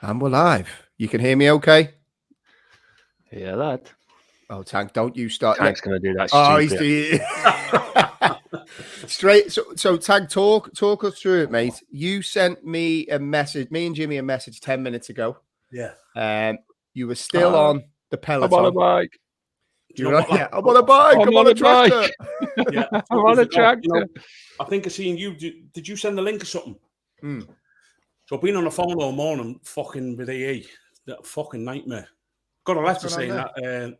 And we're live. You can hear me okay? Yeah, lad. Oh, Tank, don't you start. Tank's going to do that He's straight. So Tank, talk us through it, mate. You sent me a message, me and Jimmy a message 10 minutes ago. Yeah. You were still on the peloton. I'm on a bike. I'm on a bike. I'm on a tractor. Yeah, I'm on a tractor. I think I seen you. Did you send the link or something? Mm. So I've been on the phone all morning, fucking with EE. That fucking nightmare. Got a letter saying that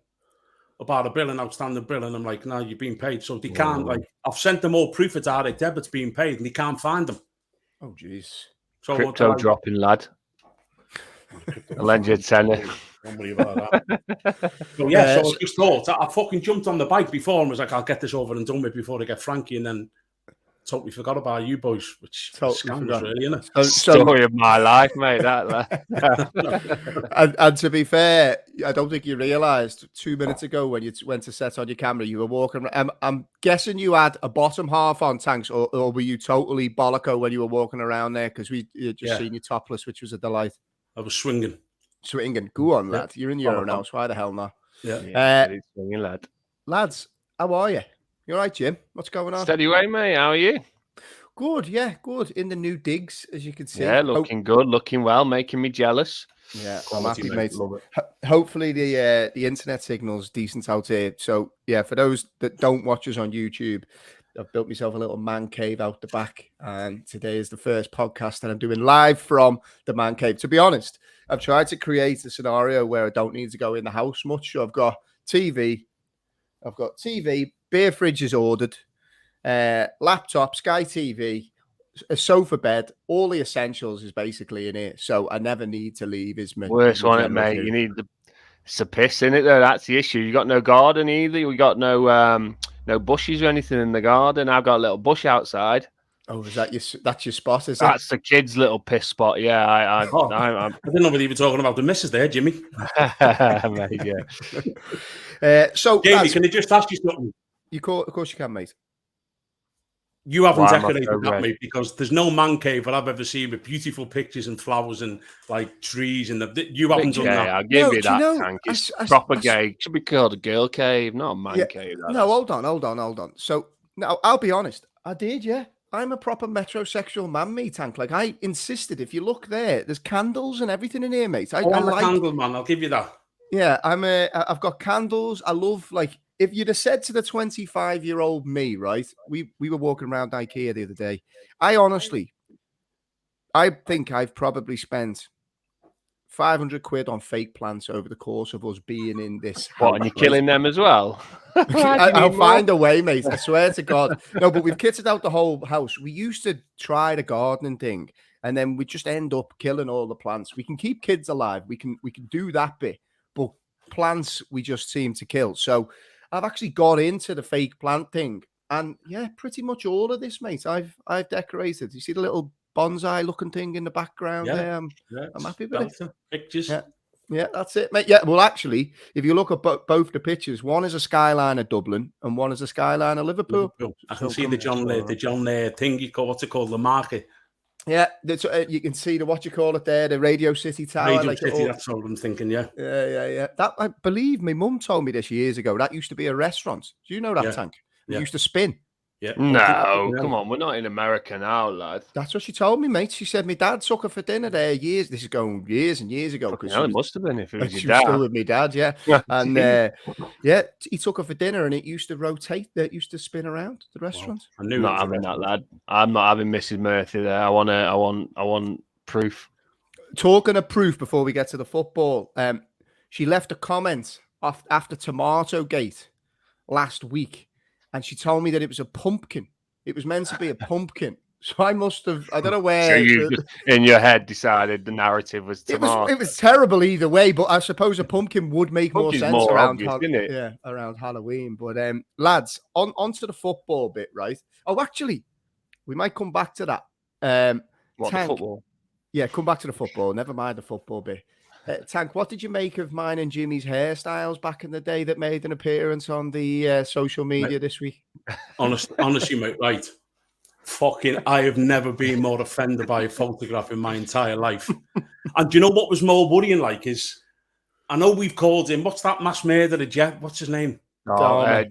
about a bill, an outstanding bill, and I'm like, no, you've been paid. So they can't, like, I've sent them all proof of direct debits being paid, and they can't find them. Oh, jeez. So Crypto dropping, lad. I'll lend you a tenner. Don't worry about that. So yeah, so I just thought, I fucking jumped on the bike before and was like, I'll get this over and done with before I get Frankie, and then totally forgot about you boys, which scandalous, really, isn't it? Story of my life, mate. That. and to be fair, I don't think you realised 2 minutes ago when you went to set on your camera, you were walking. I'm guessing you had a bottom half on, Tanks, or were you totally bolloco when you were walking around there? Because we just seen you topless, which was a delight. I was swinging. Go on, lad. You're in your own house. Why the hell not? Yeah, swinging, lad. Lads, how are you? You all right, Jim? What's going on? Steady way, mate. How are you? Good, yeah, good. In the new digs, as you can see. Yeah, looking good, looking well, making me jealous. Yeah, I'm happy, mate. Hopefully the internet signal's decent out here. So, yeah, for those that don't watch us on YouTube, I've built myself a little man cave out the back. And today is the first podcast that I'm doing live from the man cave. To be honest, I've tried to create a scenario where I don't need to go in the house much. So I've got TV, beer fridge is ordered, laptop, Sky TV, a sofa bed, all the essentials is basically in here. So I never need to leave. Is my worst one, it, mate. You need it's a piss in it though. That's the issue. You got no garden either. We got no bushes or anything in the garden. I've got a little bush outside. Oh, is that that's your spot? Is that's the kids' little piss spot? Yeah, I didn't know whether you were talking about the missus there, Jimmy. Mate, yeah. So, Jamie, can I just ask you something? Of course you can, mate. You haven't decorated that, mate, because there's no man cave that I've ever seen with beautiful pictures and flowers and like trees and you haven't done that. I'll give you that, Tank. It's proper gay. It should be called a girl cave, not a man cave. No, hold on. So, no, I'll be honest. I did, yeah. I'm a proper metrosexual man, mate, Tank. Like, I insisted. If you look there, there's candles and everything in here, mate. I'm a candle man. I'll give you that. Yeah, I've got candles. I love, like, if you'd have said to the 25-year-old me, right? We were walking around IKEA the other day. I think I've probably spent 500 quid on fake plants over the course of us being in this house. What, and you're killing them as well? I'll find a way, mate. I swear to God. No, but we've kitted out the whole house. We used to try the gardening thing, and then we just end up killing all the plants. We can keep kids alive. We can do that bit, but plants we just seem to kill. So I've actually got into the fake plant thing, and yeah, pretty much all of this, mate. I've decorated. You see the little bonsai looking thing in the background there? I'm happy with it. Pictures. Yeah, that's it, mate. Yeah, well, actually, if you look at both the pictures, one is a skyline of Dublin and one is a skyline of Liverpool. I can see the John thingy, what's it called, the market. Yeah, you can see the Radio City Tower. Radio City, that's what I'm thinking, yeah. Yeah. That, I believe my mum told me this years ago. That used to be a restaurant. Do you know that, Tank? It used to spin. Yeah. No, come on, we're not in America now, lad. That's what she told me, mate. She said my dad took her for dinner there years. This is going years and years ago. It must have been if it was your she dad. Was still with my dad, yeah. And he took her for dinner, and it used to rotate. That used to spin around the restaurant. Well, I'm not having that, lad. I'm not having Mrs. Murphy there. I want proof. Talking of proof before we get to the football, she left a comment after Tomato Gate last week. And she told me that it was a pumpkin. It was meant to be a pumpkin. So I must have, I don't know where. So you just, in your head, decided the narrative was tomato. It was terrible either way, but I suppose a pumpkin would make more sense around Halloween. But lads, onto the football bit, right? Oh, actually, we might come back to that. The football? Yeah, come back to the football. Never mind the football bit. Tank, what did you make of mine and Jimmy's hairstyles back in the day that made an appearance on the social media this week? Honestly, mate, right. Fucking, I have never been more offended by a photograph in my entire life. And do you know what was more worrying? Like, is I know we've called him. What's that mass murderer? What's his name? Oh,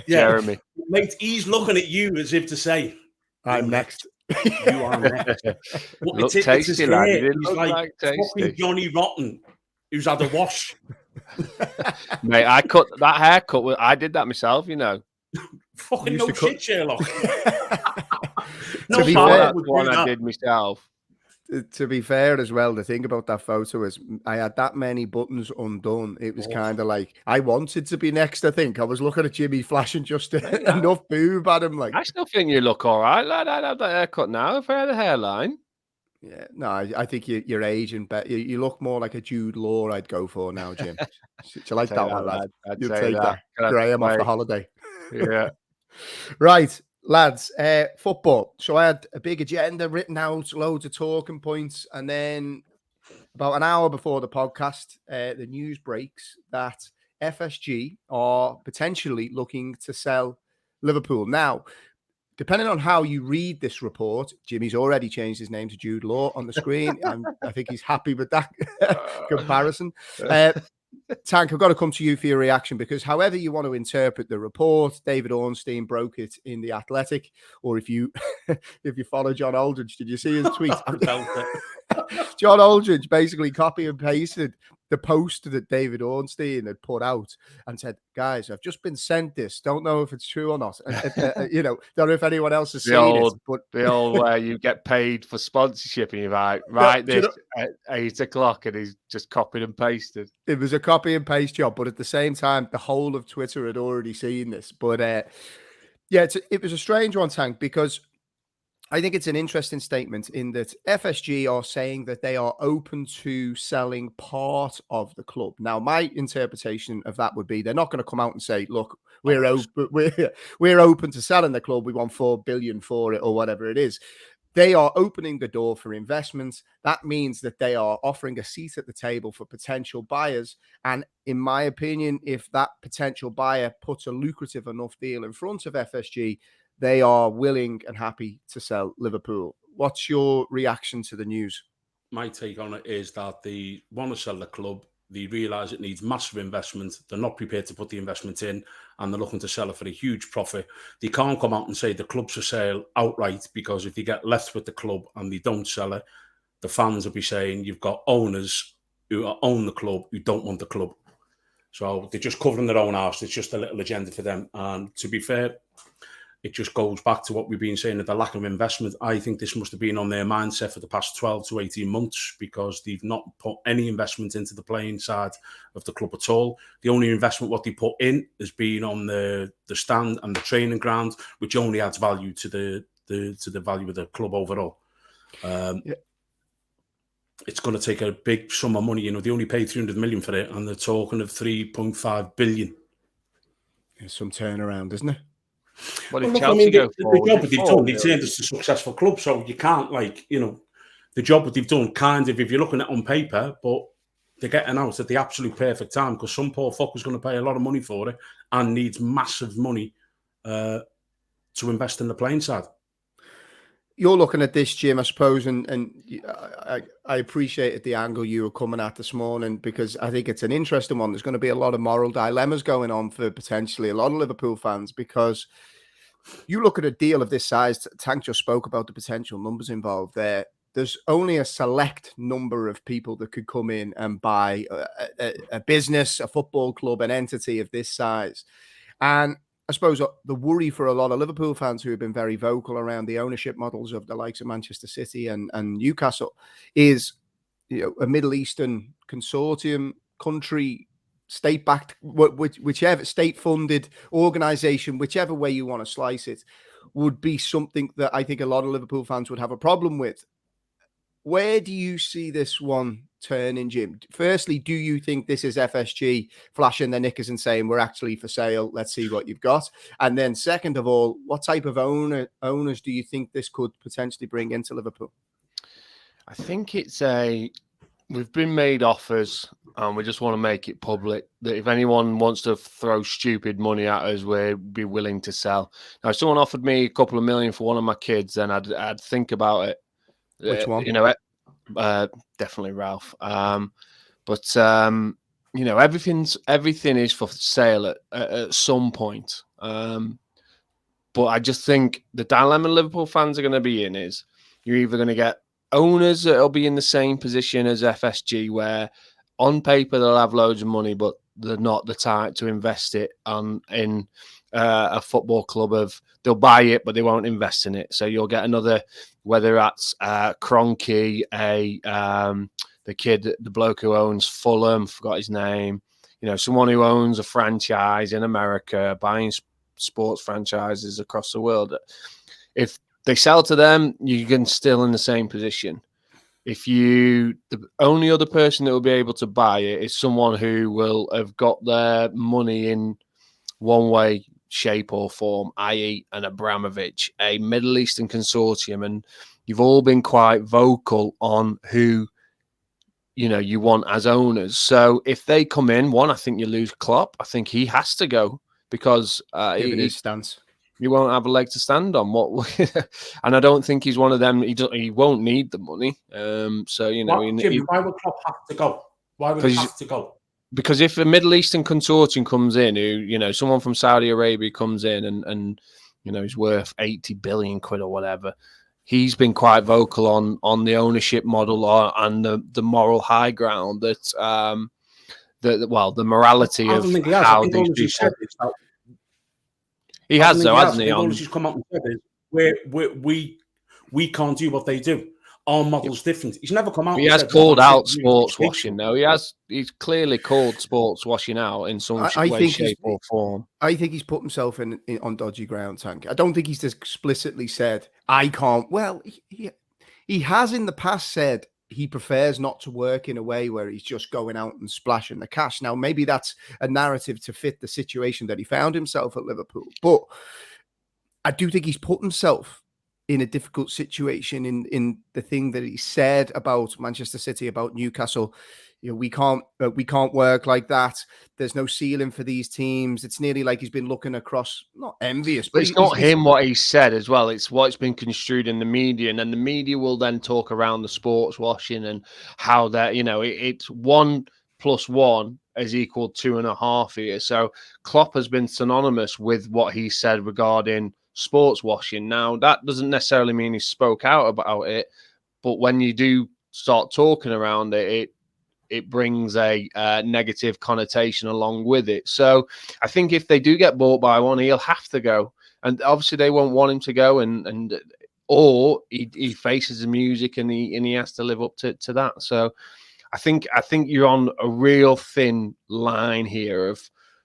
Jeremy. Mate, he's looking at you as if to say, I'm next. You are next. Look tasty, lad. He's like fucking Johnny Rotten, who's had a wash. Mate, I cut that haircut. I did that myself, you know. Fucking no shit, Sherlock. To be fair, one I did myself. To be fair as well, the thing about that photo is I had that many buttons undone. It was kind of like I wanted to be next. I think I was looking at Jimmy flashing just enough boob at him. Like, I still think you look all right, lad. I'd have that haircut now if I had a hairline. Yeah, no, I think you're aging better. You look more like a Jude Law. I'd go for now, Jim. Do you like that one, lad? I'd You'd say take that. Graham off the holiday. Yeah. Right, lads. Football. So I had a big agenda written out, loads of talking points, and then about an hour before the podcast, the news breaks that FSG are potentially looking to sell Liverpool. Now, depending on how you read this report, Jimmy's already changed his name to Jude Law on the screen. I think he's happy with that comparison. Tank, I've got to come to you for your reaction, because however you want to interpret the report, David Ornstein broke it in The Athletic, or if you follow John Aldridge, did you see his tweet? John Aldridge basically copy and pasted the post that David Ornstein had put out and said, guys, I've just been sent this. Don't know if it's true or not. Don't know if anyone else has seen it. But the old where you get paid for sponsorship and you're like, write this at 8 o'clock, and he's just copied and pasted. It was a copy and paste job, but at the same time, the whole of Twitter had already seen this. But it was a strange one, Tank, because I think it's an interesting statement in that FSG are saying that they are open to selling part of the club. Now, my interpretation of that would be they're not going to come out and say, look, we're open to selling the club. We want 4 billion for it or whatever it is. They are opening the door for investments. That means that they are offering a seat at the table for potential buyers. And in my opinion, if that potential buyer puts a lucrative enough deal in front of FSG, they are willing and happy to sell Liverpool. What's your reaction to the news? My take on it is that they want to sell the club. They realise it needs massive investment. They're not prepared to put the investment in, and they're looking to sell it for a huge profit. They can't come out and say the club's for sale outright, because if they get left with the club and they don't sell it, the fans will be saying you've got owners who own the club who don't want the club. So they're just covering their own arse. It's just a little agenda for them. And to be fair, it just goes back to what we've been saying, the lack of investment. I think this must have been on their mindset for the past 12 to 18 months, because they've not put any investment into the playing side of the club at all. The only investment what they put in has been on the stand and the training ground, which only adds value to the value of the club overall. It's going to take a big sum of money. You know, they only paid 300 million for it, and they're talking of 3.5 billion. It's some turnaround, isn't it? What did Chelsea go for? The job that they've done, they've turned us to a successful club, so you can't, the job that they've done, kind of, if you're looking at it on paper, but they're getting out at the absolute perfect time, because some poor fuck is going to pay a lot of money for it and needs massive money to invest in the playing side. You're looking at this, Jim, I suppose, and I appreciated the angle you were coming at this morning, because I think it's an interesting one. There's going to be a lot of moral dilemmas going on for potentially a lot of Liverpool fans, because you look at a deal of this size. Tank just spoke about the potential numbers involved there. There's only a select number of people that could come in and buy a business, a football club, an entity of this size. And I suppose the worry for a lot of Liverpool fans who have been very vocal around the ownership models of the likes of Manchester City and Newcastle is, a Middle Eastern consortium, country, state-backed, whichever state-funded organization, whichever way you want to slice it, would be something that I think a lot of Liverpool fans would have a problem with. Where do you see this one turning, Jim? Firstly, do you think this is FSG flashing their knickers and saying, we're actually for sale, let's see what you've got? And then second of all, what type of owners do you think this could potentially bring into Liverpool? I think it's a we've been made offers, and we just want to make it public that if anyone wants to throw stupid money at us, we'd be willing to sell. Now, if someone offered me a couple of million for one of my kids, then I'd think about it. Which one? Definitely Ralph. But everything is for sale at some point. But I just think the dilemma Liverpool fans are going to be in is you're either going to get owners that'll be in the same position as FSG, where on paper they'll have loads of money, but they're not the type to invest it in a football club. They'll buy it, but they won't invest in it. So you'll get another, whether that's Kroenke, the bloke who owns Fulham, forgot his name. Someone who owns a franchise in America, buying sports franchises across the world. If they sell to them, you can still in the same position. The only other person that will be able to buy it is someone who will have got their money in one way, shape or form, i.e. an Abramovich, a Middle Eastern consortium. And you've all been quite vocal on who you want as owners. So if they come in, I think you lose Klopp. I think he has to go because his stance. You won't have a leg to stand on. And I don't think he's one of them. He won't need the money. Jimmy, why would Klopp have to go? Why would he have to go? Because if a Middle Eastern consortium comes in, who someone from Saudi Arabia comes in and is worth 80 billion quid or whatever, he's been quite vocal on the ownership model and the moral high ground that the morality of how these people. He has, though, hasn't he? All he's come out and said is we can't do what they do. Our model's different. He's never come out. He has called out sports washing, though. He's clearly called sports washing out in some way, shape, or form. I think he's put himself on dodgy ground, Tank. I don't think he's explicitly said I can't. Well, he has in the past said he prefers not to work in a way where he's just going out and splashing the cash. Now, maybe that's a narrative to fit the situation that he found himself at Liverpool. But I do think he's put himself in a difficult situation in the thing that he said about Manchester City, about Newcastle. We can't work like that. There's no ceiling for these teams. It's nearly like he's been looking across, not envious, but it's not him what he said as well. It's what's been construed in the media, and then the media will then talk around the sports washing and how that it's 1 + 1 is equal 2.5 here. So Klopp has been synonymous with what he said regarding sports washing. Now that doesn't necessarily mean he spoke out about it, but when you do start talking around it brings a negative connotation along with it. So I think if they do get bought by one, he'll have to go, and obviously they won't want him to go, or he faces the music and he has to live up to that. So I think you're on a real thin line here of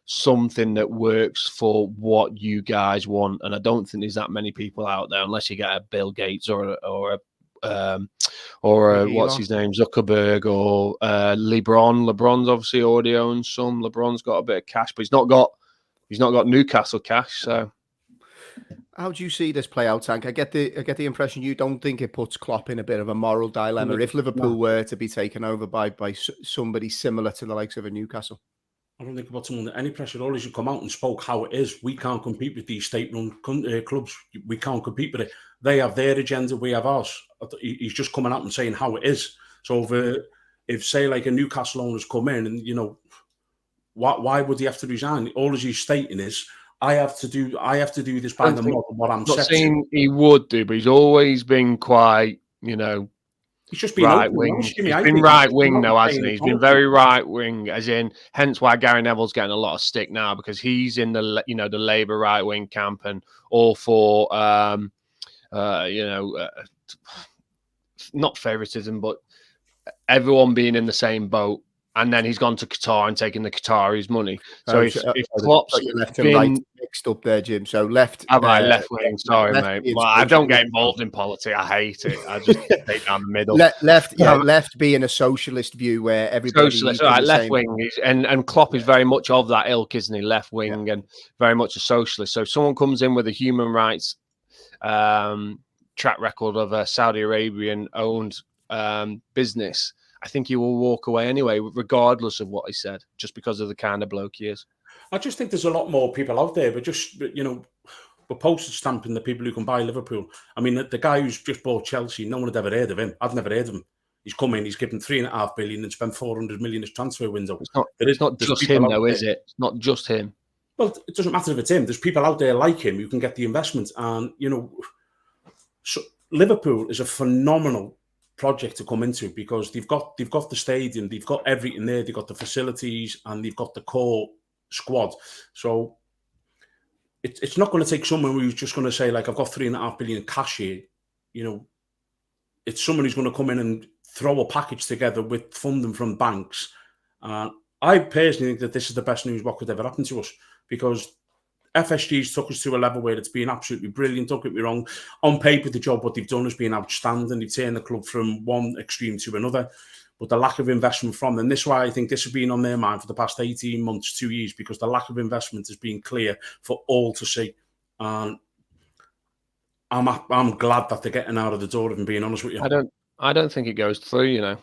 something that works for what you guys want, and I don't think there's that many people out there, unless you get a Bill Gates or a what's his name, Zuckerberg, or LeBron. LeBron's obviously already owns some. LeBron's got a bit of cash, but he's not got Newcastle cash. So how do you see this play out, Tank? I get the impression you don't think it puts Klopp in a bit of a moral dilemma if Liverpool were to be taken over by somebody similar to the likes of a Newcastle. I don't think about someone any pressure at all. As you come out and spoke how it is, we can't compete with these state-run clubs. We can't compete with it. They have their agenda, we have ours. He's just coming out and saying how it is. So if say like a Newcastle owners come in and why would he have to resign? All he's stating is I have to do this by the model what I'm not saying he would do, but he's always been quite he's just been right wing. He's been right wing, though, hasn't he? He's been very right wing, as in, hence why Gary Neville's getting a lot of stick now, because he's in the Labour right wing camp and all for not favoritism, but everyone being in the same boat. And then he's gone to Qatar and taken the Qataris' money. So if Klopp's left and right mixed up there, Jim. So left. Left wing. Sorry, mate. Well, I don't get involved in politics. I hate it. I just stay down the middle. Left being a socialist view where everybody. Socialist, right? Left wing, and Klopp is very much of that ilk, isn't he? Left wing and very much a socialist. So if someone comes in with a human rights track record of a Saudi Arabian owned business, I think he will walk away anyway, regardless of what he said, just because of the kind of bloke he is. I just think there's a lot more people out there, but just, we're postage stamping the people who can buy Liverpool. I mean, the guy who's just bought Chelsea, no one had ever heard of him. I've never heard of him. He's come in, he's given 3.5 billion and spent 400 million as transfer window. It's not just him, though, is it? It's not just him. Well, it doesn't matter if it's him. There's people out there like him who can get the investment. And, so Liverpool is a phenomenal project to come into because they've got the stadium, they've got everything there, they've got the facilities, and they've got the core squad. So it's not going to take someone who's just going to say, like, I've got 3.5 billion cash here. It's someone who's going to come in and throw a package together with funding from banks. I personally think that this is the best news what could ever happen to us, because FSG's took us to a level where it's been absolutely brilliant. Don't get me wrong. On paper, the job what they've done has been outstanding. They've turned the club from one extreme to another. But the lack of investment from them, this is why I think this has been on their mind for the past 18 months, 2 years, because the lack of investment has been clear for all to see. And I'm glad that they're getting out of the door, if I'm being honest with you. I don't think it goes through,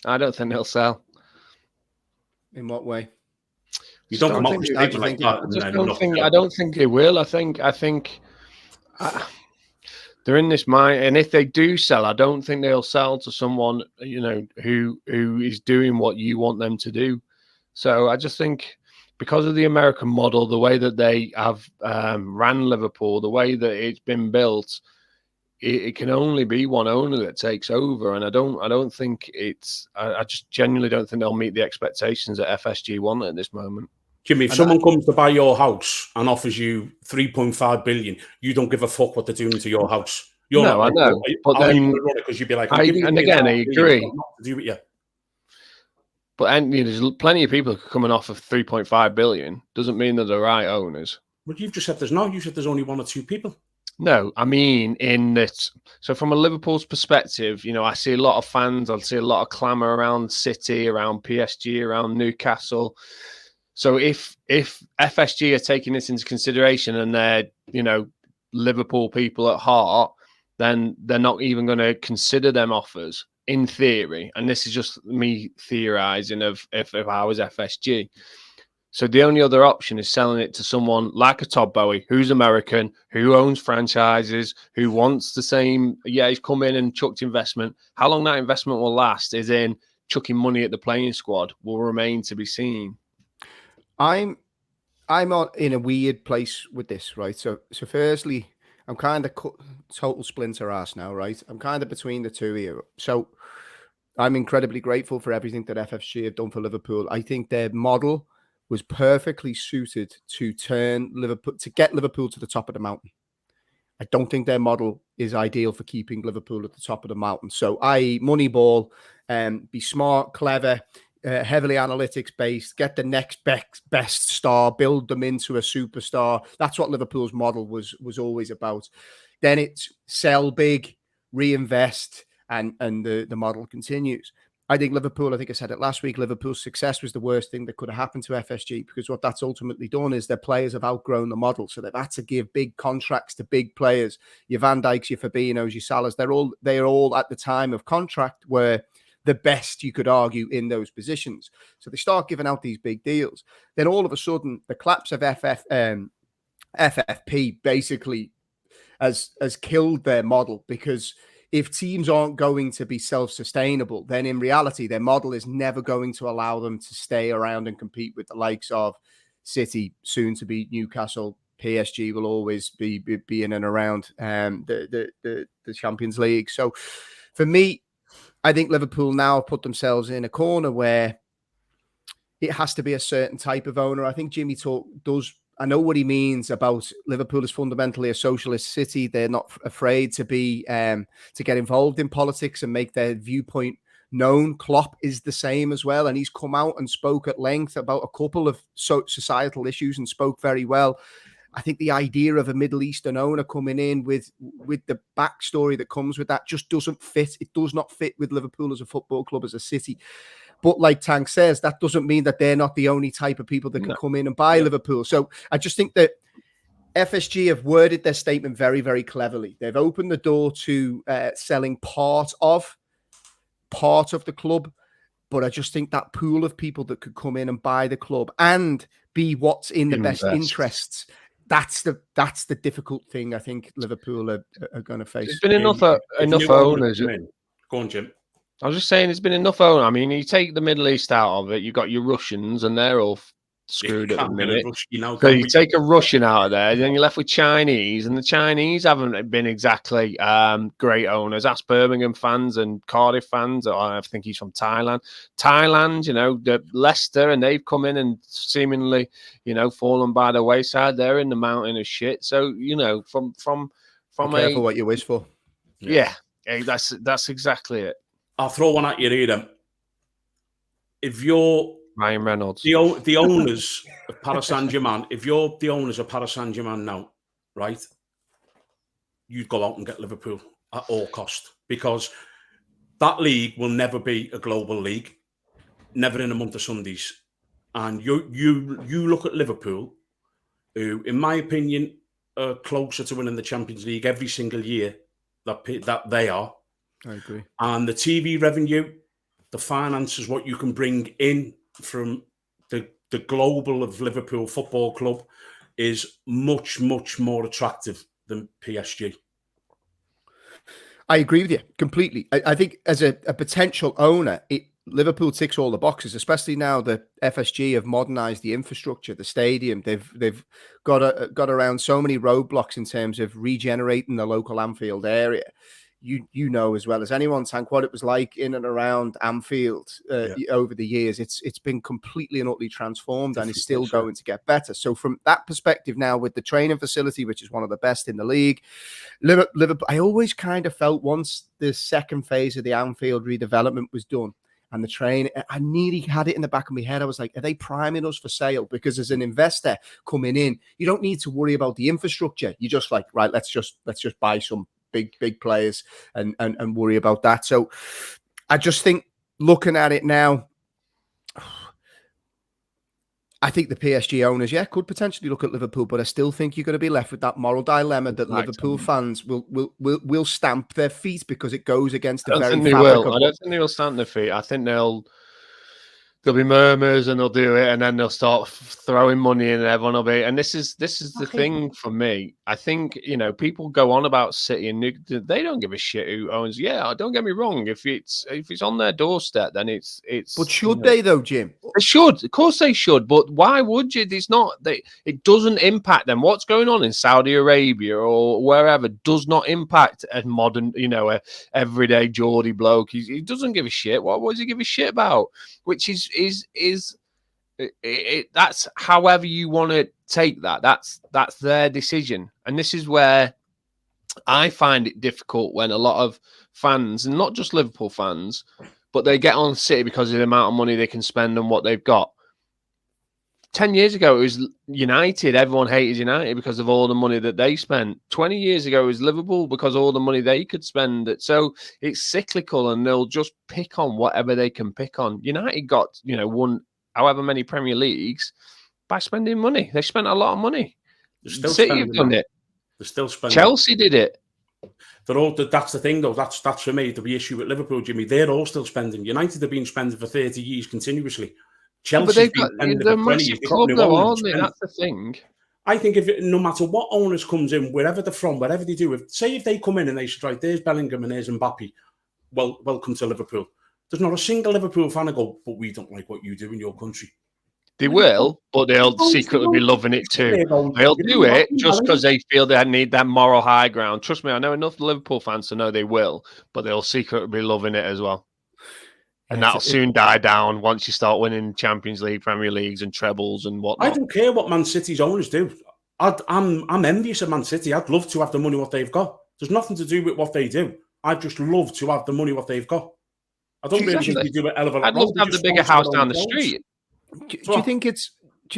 I don't think they'll sell. In what way? You don't come off the stage like that. I don't think they will. I think they're in this mind, and if they do sell, I don't think they'll sell to someone who is doing what you want them to do. So I just think because of the American model, the way that they have ran Liverpool, the way that it's been built, it can only be one owner that takes over, and I don't think I just genuinely don't think they'll meet the expectations that FSG want at this moment. Jimmy, if someone comes to buy your house and offers you 3.5 billion, you don't give a fuck what they're doing to your house. I know, but then because you'd be like, I agree. But there's plenty of people coming off of 3.5 billion. Doesn't mean they're the right owners. But you've just said there's not. You said there's only one or two people. No, I mean in that. So from a Liverpool's perspective, I see a lot of fans. I see a lot of clamour around City, around PSG, around Newcastle. So if FSG are taking this into consideration and they're Liverpool people at heart, then they're not even going to consider them offers in theory. And this is just me theorizing of if I was FSG. So the only other option is selling it to someone like a Todd Bowie, who's American, who owns franchises, who wants the same. Yeah, he's come in and chucked investment. How long that investment will last is in chucking money at the playing squad will remain to be seen. I'm in a weird place with this, right? So firstly, I'm kind of total splinter ass now, right? I'm kind of between the two here. So I'm incredibly grateful for everything that FFG have done for Liverpool. I think their model was perfectly suited to get Liverpool to the top of the mountain. I don't think their model is ideal for keeping Liverpool at the top of the mountain. So, i.e., Moneyball, be smart, clever, heavily analytics based, get the next best star, build them into a superstar. That's what Liverpool's model was always about. Then it's sell big, reinvest, and the model continues. I think Liverpool, I think I said it last week, Liverpool's success was the worst thing that could have happened to FSG, because what that's ultimately done is their players have outgrown the model. So they've had to give big contracts to big players. Your Van Dijks, your Fabinhos, your Salahs, they're all at the time of contract where the best, you could argue, in those positions. So they start giving out these big deals. Then all of a sudden, the collapse of FFP basically has killed their model, because if teams aren't going to be self-sustainable, then in reality, their model is never going to allow them to stay around and compete with the likes of City, soon to be Newcastle. PSG will always be in and around the Champions League. So for me, I think Liverpool now put themselves in a corner where it has to be a certain type of owner. I think Jimmy does. I know what he means about Liverpool is fundamentally a socialist city. They're not afraid to get involved in politics and make their viewpoint known. Klopp is the same as well, and he's come out and spoke at length about a couple of societal issues and spoke very well. I think the idea of a Middle Eastern owner coming in with the backstory that comes with that just doesn't fit. It does not fit with Liverpool as a football club, as a city. But like Tank says, that doesn't mean that they're not the only type of people that can come in and buy Liverpool. So I just think that FSG have worded their statement very, very cleverly. They've opened the door to selling part of part of the club. But I just think that pool of people that could come in and buy the club and be what's in the best interests, that's the difficult thing I think Liverpool are going to face. There's been enough owners. Go on, Jim. I was just saying, there's been enough owners. I mean, you take the Middle East out of it, you've got your Russians, and they're all screwed at the minute. So you take a Russian out of there, then you're left with Chinese, and the Chinese haven't been exactly great owners. Ask Birmingham fans and Cardiff fans. I think he's from Thailand. Thailand, the Leicester, and they've come in and seemingly, fallen by the wayside. They're in the mountain of shit. So from be careful what you wish for. Yeah, that's exactly it. I'll throw one at you here. If you're Ryan Reynolds, the owners of Paris Saint-Germain, if you're the owners of Paris Saint-Germain now, right, you'd go out and get Liverpool at all cost, because that league will never be a global league, never in a month of Sundays. And you look at Liverpool, who, in my opinion, are closer to winning the Champions League every single year that they are. I agree. And the TV revenue, the finances, what you can bring in from the global of Liverpool Football Club is much, much more attractive than PSG. I agree with you completely. I think as a potential owner, Liverpool ticks all the boxes, especially now the FSG have modernised the infrastructure, the stadium. They've got around so many roadblocks in terms of regenerating the local Anfield area. You know as well as anyone, Tank, what it was like in and around Anfield over the years. It's been completely and utterly transformed, and it's still going to get better. So from that perspective now, with the training facility, which is one of the best in the league, Liverpool, I always kind of felt once the second phase of the Anfield redevelopment was done and the train, I nearly had it in the back of my head. I was like, are they priming us for sale? Because as an investor coming in, you don't need to worry about the infrastructure. You just like, right, let's just buy some big players and worry about that. So I just think, looking at it now, I think the PSG owners, could potentially look at Liverpool, but I still think you're going to be left with that moral dilemma that Liverpool fans will stamp their feet because it goes against the very fabric of... I don't think they will stamp their feet. I think there'll be murmurs and they'll do it, and then they'll start throwing money in, and everyone will be. And this is the thing for me. I think people go on about City and they don't give a shit who owns. Yeah, don't get me wrong. If it's on their doorstep, then it's. But should they though, Jim? They should, of course they should. But why would you? It's not. It doesn't impact them. What's going on in Saudi Arabia or wherever does not impact a modern, a everyday Geordie bloke. He doesn't give a shit. What does he give a shit about? Which is that's however you want to take that. That's their decision. And this is where I find it difficult when a lot of fans, and not just Liverpool fans, but they get on City because of the amount of money they can spend and what they've got. 10 years ago, it was United. Everyone hated United because of all the money that they spent. 20 years ago, it was Liverpool because of all the money they could spend. So it's cyclical, and they'll just pick on whatever they can pick on. United got, won however many Premier Leagues by spending money. They spent a lot of money. City have done it. They're still spending. Chelsea did it. They're all. That's the thing, though. That's for me the issue with Liverpool, Jimmy. They're all still spending. United have been spending for 30 years continuously. Chelsea, but they're a massive club, though, aren't they? That's the thing. I think no matter what owners comes in, wherever they're from, whatever they do, if they come in and they say, right, there's Bellingham and there's Mbappe, well, welcome to Liverpool. There's not a single Liverpool fan who go, but we don't like what you do in your country. They will, but they'll secretly be loving it too. They'll do it just because they feel they need that moral high ground. Trust me, I know enough Liverpool fans to know they will, but they'll secretly be loving it as well. And that'll soon die down once you start winning Champions League, Premier Leagues and trebles and whatnot. I don't care what Man City's owners do. I'm envious of Man City. I'd love to have the money what they've got. There's nothing to do with what they do. I'd just love to have the money what they've got. I don't really think they do a hell of a lot. I'd love to have the bigger house down the street. Do you think it's...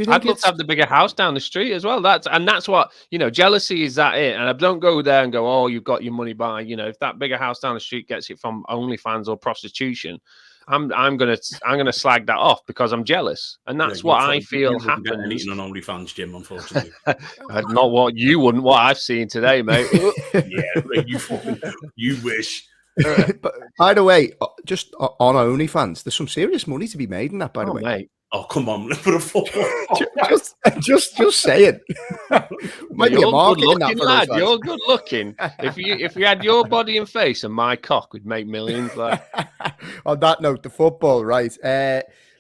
I'd love to have the bigger house down the street as well. That's what, jealousy is that it. And I don't go there and go, oh, you've got your money by, if that bigger house down the street gets it from OnlyFans or prostitution, I'm gonna slag that off because I'm jealous, and that's what I feel happens. Anything on OnlyFans, Jim, unfortunately. Not what you wouldn't. What I've seen today, mate. Yeah, you wish. But by the way, just on OnlyFans, there's some serious money to be made in that. By the way, mate. Oh, come on, Liverpool. just say it. Might be a market in that for lad. us, You're good looking. If you had your body and face and my cock, we'd make millions. Like. On that note, the football, right?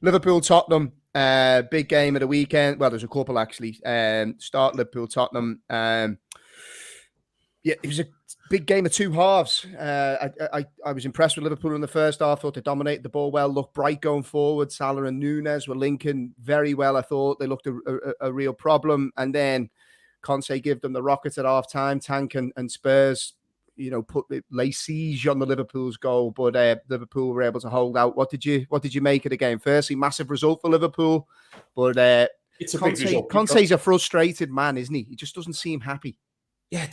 Liverpool, Tottenham, big game of the weekend. Well, there's a couple actually. Start Liverpool, Tottenham. Yeah, it was a big game of two halves. I was impressed with Liverpool in the first half. Thought they dominated the ball well, looked bright going forward. Salah and Nunes were linking very well. I thought they looked a real problem. And then Conte gave them the rockets at half time. Tank and Spurs, lay siege on the Liverpool's goal, but Liverpool were able to hold out. What did you make of the game? Firstly, massive result for Liverpool, but it's a big result. Conte's a frustrated man, isn't he? He just doesn't seem happy. Yeah,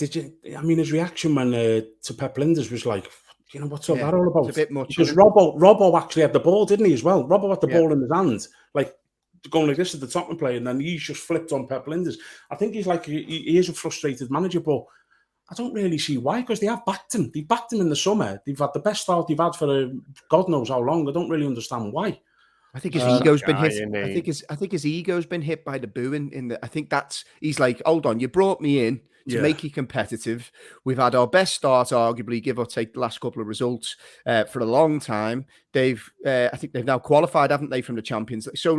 I mean, his reaction when to Pep Linders was like, what's all that all about? It's a bit much. Because Robbo actually had the ball, didn't he, as well? Robbo had the ball in his hand, like going like this at the Tottenham player, and then he's just flipped on Pep Linders. I think he's like, he is a frustrated manager, but I don't really see why, because they have backed him. They backed him in the summer. They've had the best start they've had for God knows how long. I don't really understand why. I think his ego's been hit. I think his ego's been hit by the booing. I think he's like, hold on, you brought me in to make you competitive. We've had our best start, arguably, give or take the last couple of results for a long time. I think they've now qualified, haven't they, from the Champions League? So,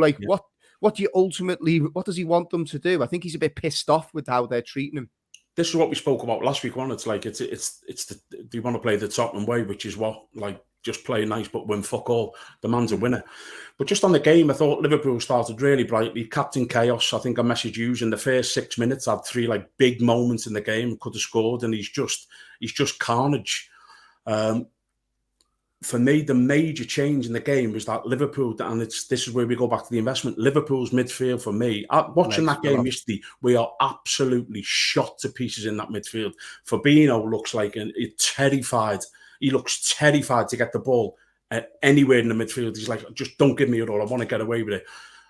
what do you ultimately? What does he want them to do? I think he's a bit pissed off with how they're treating him. This is what we spoke about last week, wasn't it? It's like they want to play the Tottenham way, which is what, like, just play nice but win fuck all. The man's a winner. But just on the game, I thought Liverpool started really brightly. Captain Chaos, I think I messaged you, in the first 6 minutes had three like big moments in the game, could have scored, and he's just carnage. For me, the major change in the game was that Liverpool, and this is where we go back to the investment. Liverpool's midfield, for me, watching that game yesterday, we are absolutely shot to pieces in that midfield. Fabinho looks like terrified. He looks terrified to get the ball anywhere in the midfield. He's like, just don't give me it all. I want to get away with it.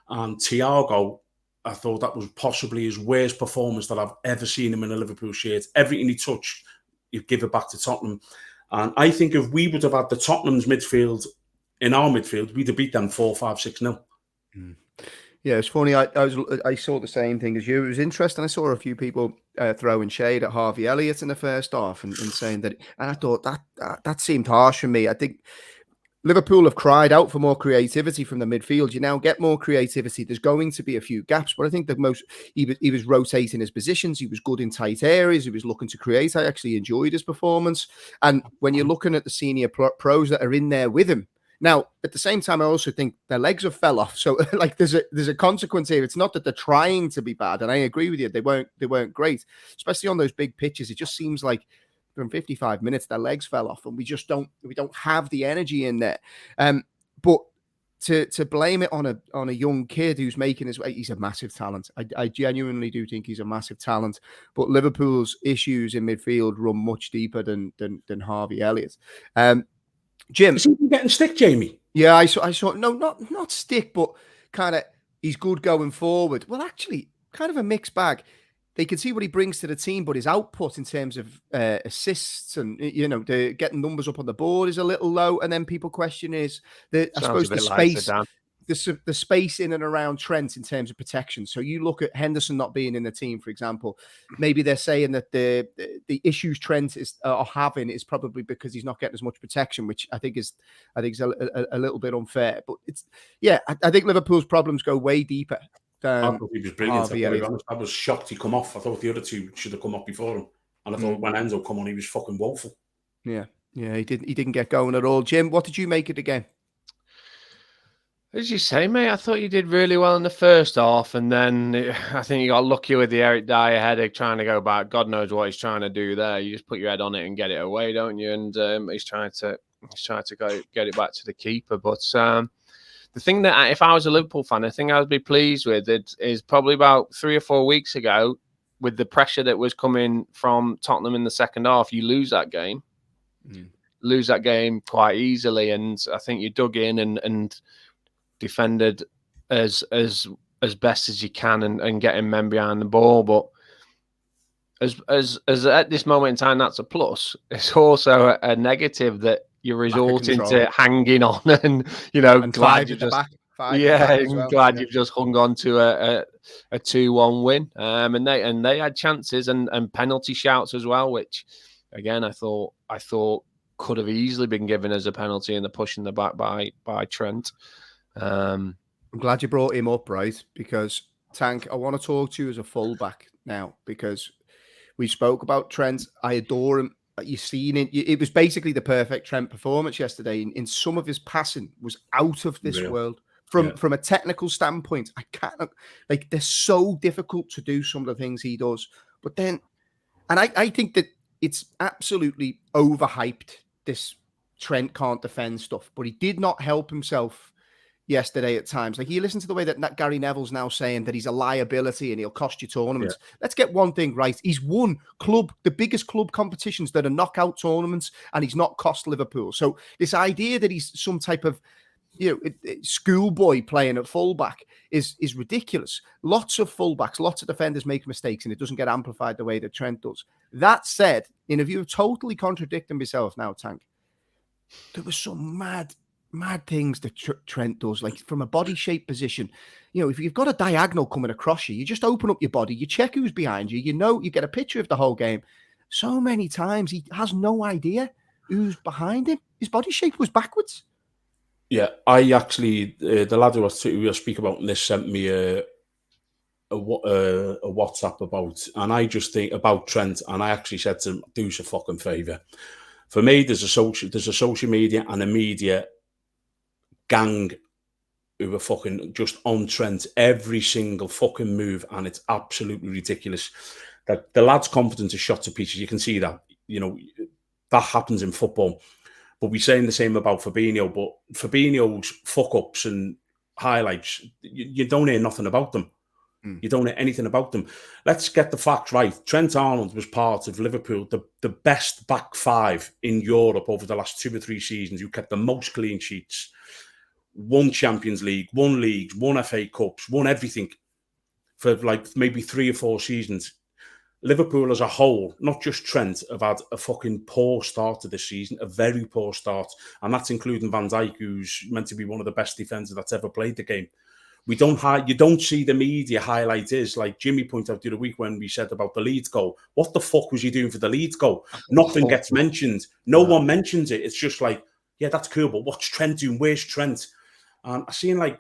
And Thiago, I thought that was possibly his worst performance that I've ever seen him in a Liverpool shirt. Everything he touched, he'd give it back to Tottenham. And I think if we would have had the Tottenham's midfield in our midfield, we'd have beat them 4-5-6-0. Yeah, it's funny. I saw the same thing as you. It was interesting. I saw a few people throwing shade at Harvey Elliott in the first half and saying that. And I thought that seemed harsh for me. I think Liverpool have cried out for more creativity from the midfield. You now get more creativity. There's going to be a few gaps, but I think he was rotating his positions. He was good in tight areas. He was looking to create. I actually enjoyed his performance. And when you're looking at the senior pros that are in there with him, now at the same time, I also think their legs have fell off. So like there's a consequence here. It's not that they're trying to be bad, and I agree with you. They weren't great, especially on those big pitches. It just seems like from 55 minutes, their legs fell off, and we don't have the energy in there. But to blame it on a young kid who's making his way, he's a massive talent. I genuinely do think he's a massive talent. But Liverpool's issues in midfield run much deeper than Harvey Elliott. Jim, is he getting stick, Jamie? Yeah, I saw. No, not stick, but kind of he's good going forward. Well, actually, kind of a mixed bag. They can see what he brings to the team, but his output in terms of assists and the getting numbers up on the board is a little low. And then people question the space, the space in and around Trent in terms of protection. So you look at Henderson not being in the team, for example. Maybe they're saying that the issues Trent are having is probably because he's not getting as much protection, which I think is a little bit unfair. But I think Liverpool's problems go way deeper. I thought he was brilliant. I was shocked he come off. I thought the other two should have come off before him. And I thought when Enzo come on, he was fucking woeful. Yeah, he didn't get going at all. Jim, what did you make of the game? As you say, mate, I thought you did really well in the first half, and then I think you got lucky with the Eric Dyer headache trying to go back. God knows what he's trying to do there. You just put your head on it and get it away, don't you? And he's trying to get it back to the keeper, but. The thing that, if I was a Liverpool fan, the thing I would be pleased with is probably about 3 or 4 weeks ago, with the pressure that was coming from Tottenham in the second half, you lose that game. Lose that game quite easily. And I think you dug in and defended as best as you can and getting men behind the ball. But as at this moment in time, that's a plus. It's also a negative that you're resorting to hanging on, and and glad you just glad you've just hung on to a 2-1 win. And they had chances and penalty shouts as well, which again I thought could have easily been given as a penalty in the push in the back by Trent. I'm glad you brought him up, right? Because Tank, I want to talk to you as a fullback now, because we spoke about Trent. I adore him. You've seen it. It was basically the perfect Trent performance yesterday. In some of his passing was out of this world. From a technical standpoint, I can't, like, they're so difficult to do some of the things he does. But then, and I think that it's absolutely overhyped, this Trent can't defend stuff. But he did not help himself yesterday at times. Like, you listen to the way that Gary Neville's now saying that he's a liability and he'll cost you tournaments. Yeah. Let's get one thing right. He's won the biggest club competitions that are knockout tournaments, and he's not cost Liverpool. So this idea that he's some type of schoolboy playing at fullback is ridiculous. Lots of fullbacks, lots of defenders make mistakes, and it doesn't get amplified the way that Trent does. That said, in a view of totally contradicting myself now, Tank, there was some mad things that Trent does, like from a body shape position. If you've got a diagonal coming across you, you just open up your body, you check who's behind you, you get a picture of the whole game. So many times he has no idea who's behind him. His body shape was backwards. Yeah, I actually, the lad who I speak about this sent me a WhatsApp about, and I just think about Trent, and I actually said to him, do us a fucking favour. For me, there's a social media and a media gang who are fucking just on Trent every single fucking move, and it's absolutely ridiculous. That the lad's confidence is shot to pieces. You can see that. That happens in football. But we're saying the same about Fabinho. But Fabinho's fuck-ups and highlights, you don't hear nothing about them. You don't hear anything about them. Let's get the facts right. Trent Arnold was part of Liverpool, the best back five in Europe over the last 2 or 3 seasons, who kept the most clean sheets, won Champions League, won leagues, won FA Cups, won everything for like maybe 3 or 4 seasons. Liverpool as a whole, not just Trent, have had a fucking poor start to this season, a very poor start. And that's including Van Dijk, who's meant to be one of the best defenders that's ever played the game. You don't see the media highlight is, like Jimmy pointed out the other week when we said about the Leeds goal. What the fuck was he doing for the Leeds goal? Nothing gets mentioned. No one mentions it. It's just like, yeah, that's cool, but what's Trent doing? Where's Trent? And I seen I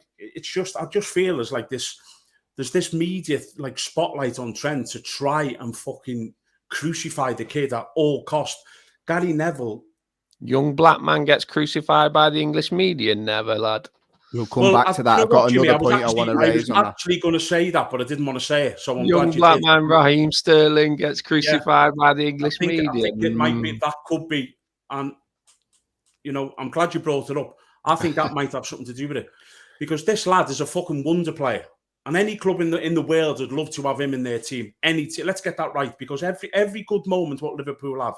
just feel as like there's this media like spotlight on Trent to try and fucking crucify the kid at all cost. Gary Neville, young black man, gets crucified by the English media. Never, lad. We'll come back to that. I've got another point I want to raise. I was actually going to say that, but I didn't want to say it. So I'm young glad you black did. man Raheem Sterling gets crucified by the English media. I think it might be, that could be, and I'm glad you brought it up. I think that might have something to do with it, because this lad is a fucking wonder player, and any club in the world would love to have him in their team. Let's get that right, because every good moment what Liverpool have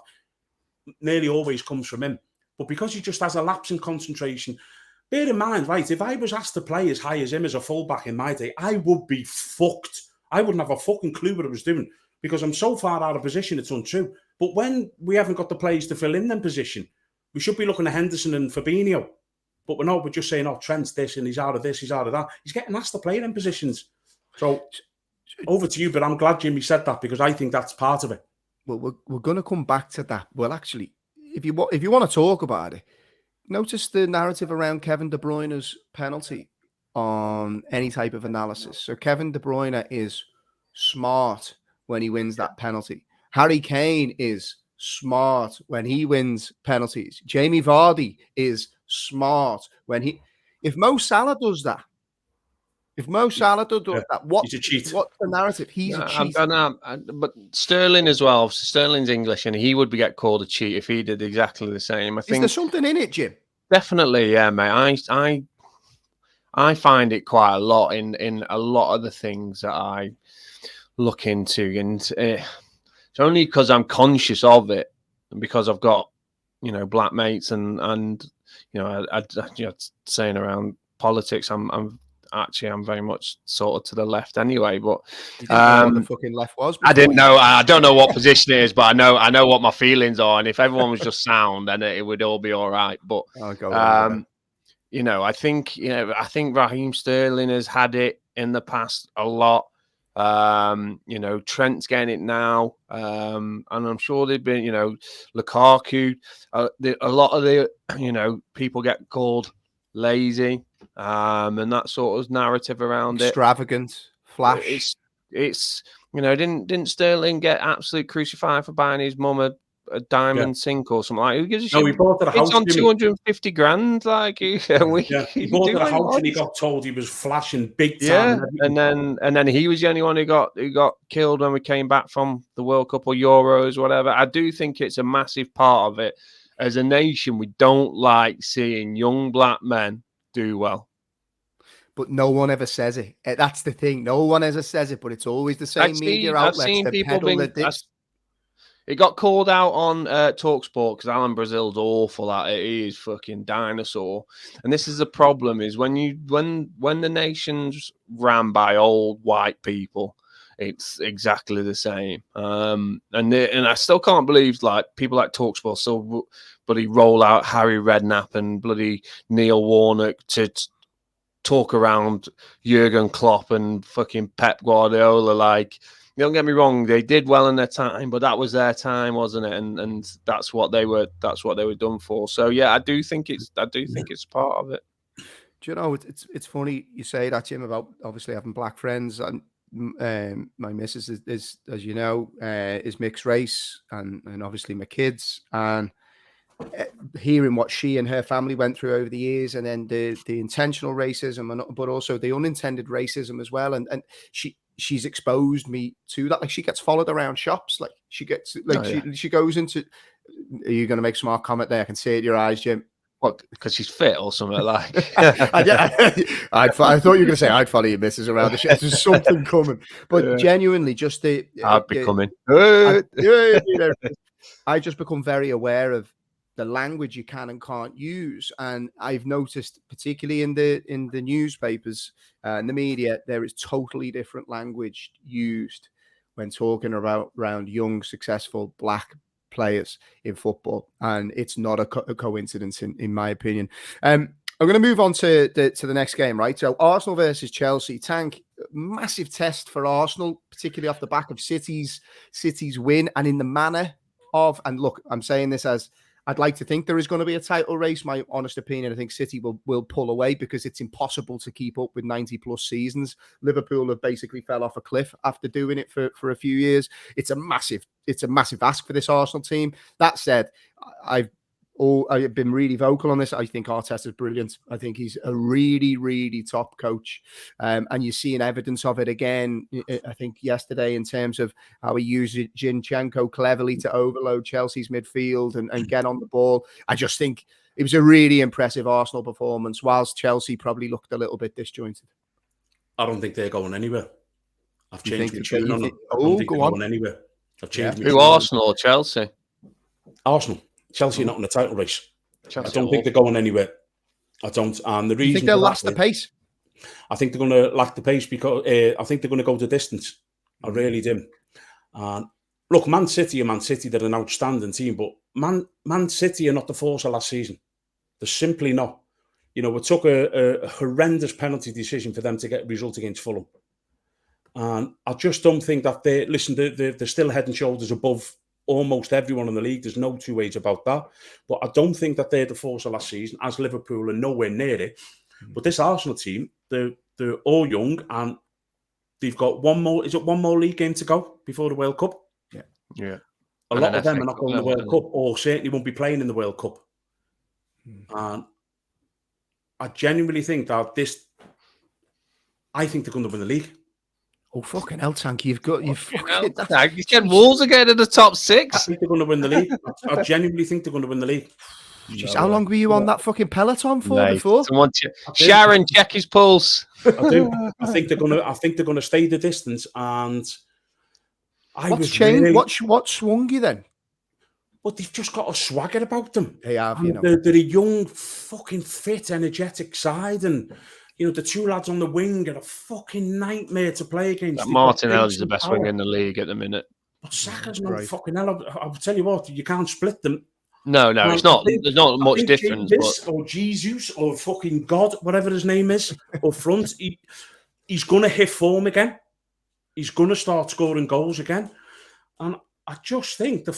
nearly always comes from him. But because he just has a lapse in concentration. Bear in mind, right, if I was asked to play as high as him as a fullback in my day, I would be fucked. I wouldn't have a fucking clue what I was doing, because I'm so far out of position, it's untrue. But when we haven't got the players to fill in them position, we should be looking at Henderson and Fabinho. But we're just saying, oh, Trent's this and he's out of this, he's out of that. He's getting asked to play in positions. So over to you, but I'm glad Jimmy said that, because I think that's part of it. Well, we're going to come back to that. Well, actually, if you want to talk about it, notice the narrative around Kevin De Bruyne's penalty on any type of analysis. So Kevin De Bruyne is smart when he wins that penalty. Harry Kane is smart when he wins penalties. Jamie Vardy is smart when if Mo Salah does that, what's the narrative? He's a cheat. But Sterling as well. Sterling's English, and he would get called a cheat if he did exactly the same. I think. Is there something in it, Jim? Definitely, yeah, mate. I find it quite a lot in a lot of the things that I look into, and it's only because I'm conscious of it, and because I've got black mates and saying around politics, actually I'm very much sort of to the left anyway. But you didn't know what the fucking left was before. I didn't know. I don't know what position it is, but I know what my feelings are. And if everyone was just sound, then it would all be all right. But you know, I think Raheem Sterling has had it in the past a lot. You know, Trent's getting it now, and I'm sure they've been, you know, Lukaku. A lot of the, you know, people get called lazy, and that sort of narrative around extravagant, flash. It's you know, didn't Sterling get absolutely crucified for buying his mum a diamond sink or something like? Who gives a shit? No, he bought it a house. It's on 250 grand. Like, he bought it a house and he got told he was flashing big time. Yeah, and then he was the only one who got killed when we came back from the World Cup or Euros, whatever. I do think it's a massive part of it. As a nation, we don't like seeing young black men do well. But no one ever says it. That's the thing. No one ever says it, but it's always the same media outlets. I've seen people it got called out on TalkSport because Alan Brazil's awful at it. He is fucking dinosaur. And this is the problem: is when the nation's ran by old white people, it's exactly the same. And I still can't believe like people like TalkSport still bloody roll out Harry Redknapp and bloody Neil Warnock to talk around Jurgen Klopp and fucking Pep Guardiola. Like, don't get me wrong, they did well in their time, but that was their time, wasn't it? And that's what they were done for. So yeah, I do think it's part of it. Do you know, it's funny you say that, Jim, about obviously having black friends. And my missus is as you know, is mixed race, and obviously my kids, and hearing what she and her family went through over the years, and then the intentional racism, but also the unintended racism as well. And she's exposed me to that. Like, she gets followed around shops. Like, she gets she goes into. Are you going to make a smart comment there? I can see it in your eyes, Jim. What? Because she's fit or something like? I thought you were going to say I'd follow your missus around the shop. There's something coming, but genuinely, just I'd be coming. I just become very aware of the language you can and can't use, and I've noticed, particularly in the newspapers and the media, there is totally different language used when talking around young, successful black players in football, and it's not a coincidence, in my opinion. I'm going to move on to the next game, right? So Arsenal versus Chelsea. Tank, massive test for Arsenal, particularly off the back of City's win, and in the manner of. And look, I'm saying this as I'd like to think there is going to be a title race. My honest opinion, I think City will pull away because it's impossible to keep up with 90-plus seasons. Liverpool have basically fell off a cliff after doing it for a few years. It's a massive ask for this Arsenal team. That said, I've been really vocal on this. I think Arteta's brilliant. I think he's a really, really top coach. And you're seeing evidence of it again, I think, yesterday, in terms of how he used Zinchenko cleverly to overload Chelsea's midfield and get on the ball. I just think it was a really impressive Arsenal performance, whilst Chelsea probably looked a little bit disjointed. I don't think they're going anywhere. I've changed my tune on them. I don't think they're going anywhere. I've changed Who, Arsenal or Chelsea? Arsenal. Chelsea are not in the title race. Chelsea, I don't think they're going anywhere. I don't. And the reason, you think they'll lack the pace? I think they're going to lack the pace because I think they're going to go the distance. I really do. And look, Man City, they're an outstanding team, but Man City are not the force of last season. They're simply not. You know, it took a horrendous penalty decision for them to get a result against Fulham. And I just don't think that they're still head and shoulders above almost everyone in the league. There's no two ways about that. But I don't think that they're the force of last season, as Liverpool are nowhere near it. But this Arsenal team, they're all young, and they've got one more league game to go before the World Cup. Yeah. A lot of them are not going to the World Cup, or certainly won't be playing in the World Cup. And I genuinely think that I think they're going to win the league. Oh, fucking hell, Tank. You getting Wolves again in the top 6. I think they're going to win the league. I genuinely think they're going to win the league. Jeez, how long were you on that fucking peloton for before? Sharon, check his pulse. I do. I think they're going to stay the distance. And what's changed? What swung you then? But they've just got a swagger about them. They have, They're a young, fucking fit, energetic side, and You know, the two lads on the wing are a fucking nightmare to play against. Martinelli's the best winger in the league at the minute. But Saka's no fucking hell. I'll tell you what, you can't split them. No, it's not. There's not much difference. But... Or Jesus, or fucking God, whatever his name is, up front, he's going to hit form again. He's going to start scoring goals again. And I just think the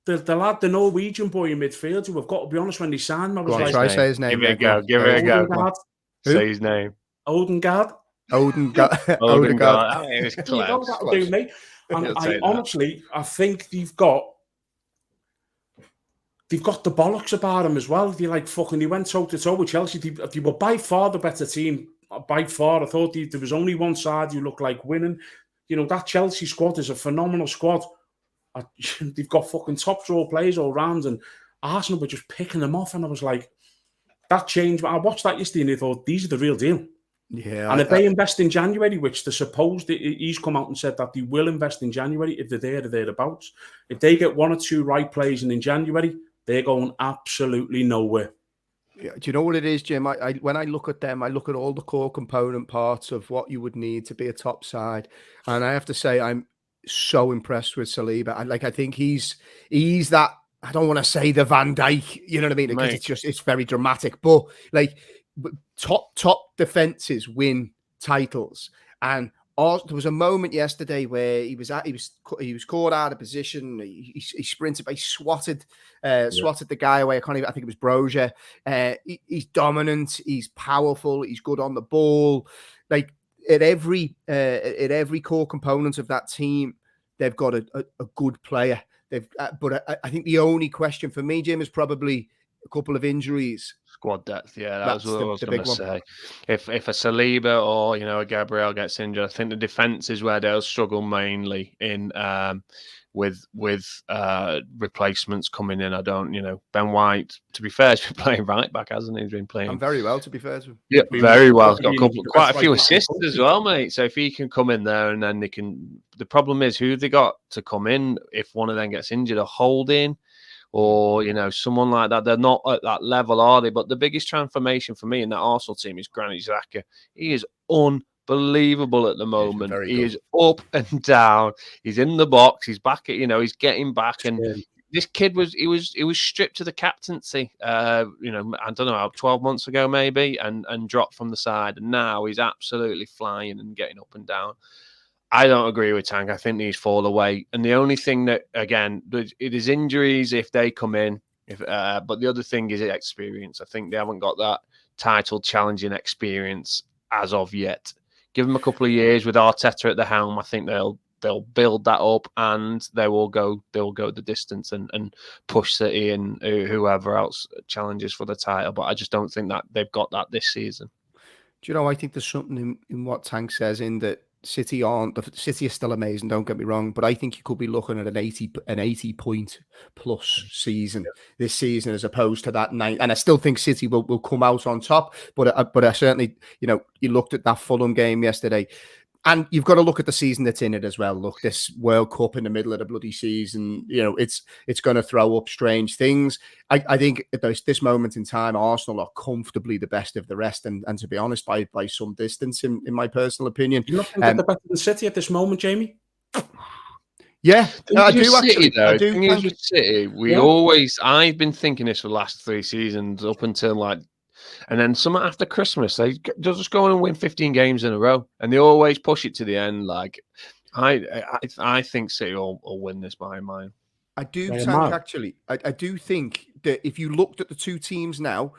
lad, the Norwegian boy in midfield, who I've got to be honest, when they signed him, I was like... Try say his name. Give it a go. Say his name. Odegaard. Odegaard. That'll do, mate. And I think they've got the bollocks about him as well. They went toe-to-toe with Chelsea. They were by far the better team. By far. I thought there was only one side who looked like winning. You know, that Chelsea squad is a phenomenal squad. They've got fucking top-draw players all round, and Arsenal were just picking them off, and I was like, that changed. I watched that yesterday, and I thought, these are the real deal. Yeah. And if they invest in January, which they're supposed to, he's come out and said that they will invest in January if they're there or thereabouts. If they get one or two right plays in January, they're going absolutely nowhere. Yeah, do you know what it is, Jim? When I look at them, I look at all the core component parts of what you would need to be a top side. And I have to say, I'm so impressed with Saliba. I think he's that, I don't want to say the Van Dijk, you know what I mean? Because it's very dramatic, but top defenses win titles. And there was a moment yesterday where he was caught out of position. He sprinted, but he swatted the guy away. I think it was Brozier. He's dominant. He's powerful. He's good on the ball. Like at every core component of that team, they've got a good player. But I think the only question for me, Jim, is probably a couple of injuries. Squad depth, yeah, that's what I was going to say. If a Saliba or a Gabriel gets injured, I think the defense is where they'll struggle mainly in with replacements coming in. I don't, Ben White, to be fair, has been playing right back, hasn't he? He's been playing very well, to be fair to him. Yeah, very well. He's got quite a few assists as well, mate. So if he can come in there, and then they can. The problem is who they got to come in if one of them gets injured, a Holding. Or, someone like that. They're not at that level, are they? But the biggest transformation for me in that Arsenal team is Granit Xhaka. He is unbelievable at the moment. He is up and down. He's in the box. He's back at, he's getting back. And this kid was stripped to the captaincy, I don't know, 12 months ago maybe, and dropped from the side. And now he's absolutely flying and getting up and down. I don't agree with Tank. I think these fall away. And the only thing that, again, it is injuries if they come in. But the other thing is experience. I think they haven't got that title challenging experience as of yet. Give them a couple of years with Arteta at the helm. I think they'll build that up, and they will go the distance and push City and whoever else challenges for the title. But I just don't think that they've got that this season. Do you know, I think there's something in what Tank says in that City is still amazing, don't get me wrong, but I think you could be looking at an 80 point plus season this season as opposed to that 9. And I still think City will come out on top, but I certainly, you looked at that Fulham game yesterday. And you've got to look at the season that's in it as well. Look, this World Cup in the middle of the bloody season, it's going to throw up strange things. I think at this moment in time, Arsenal are comfortably the best of the rest, and to be honest, by some distance, in my personal opinion. You not think they're better than City at this moment, Jamie? Yeah, I do actually. City, I've been thinking this for the last 3 seasons up until and then someone after Christmas, they'll just go on and win 15 games in a row, and they always push it to the end. I think City will win this by mine. I do think actually. I do think that if you looked at the two teams now,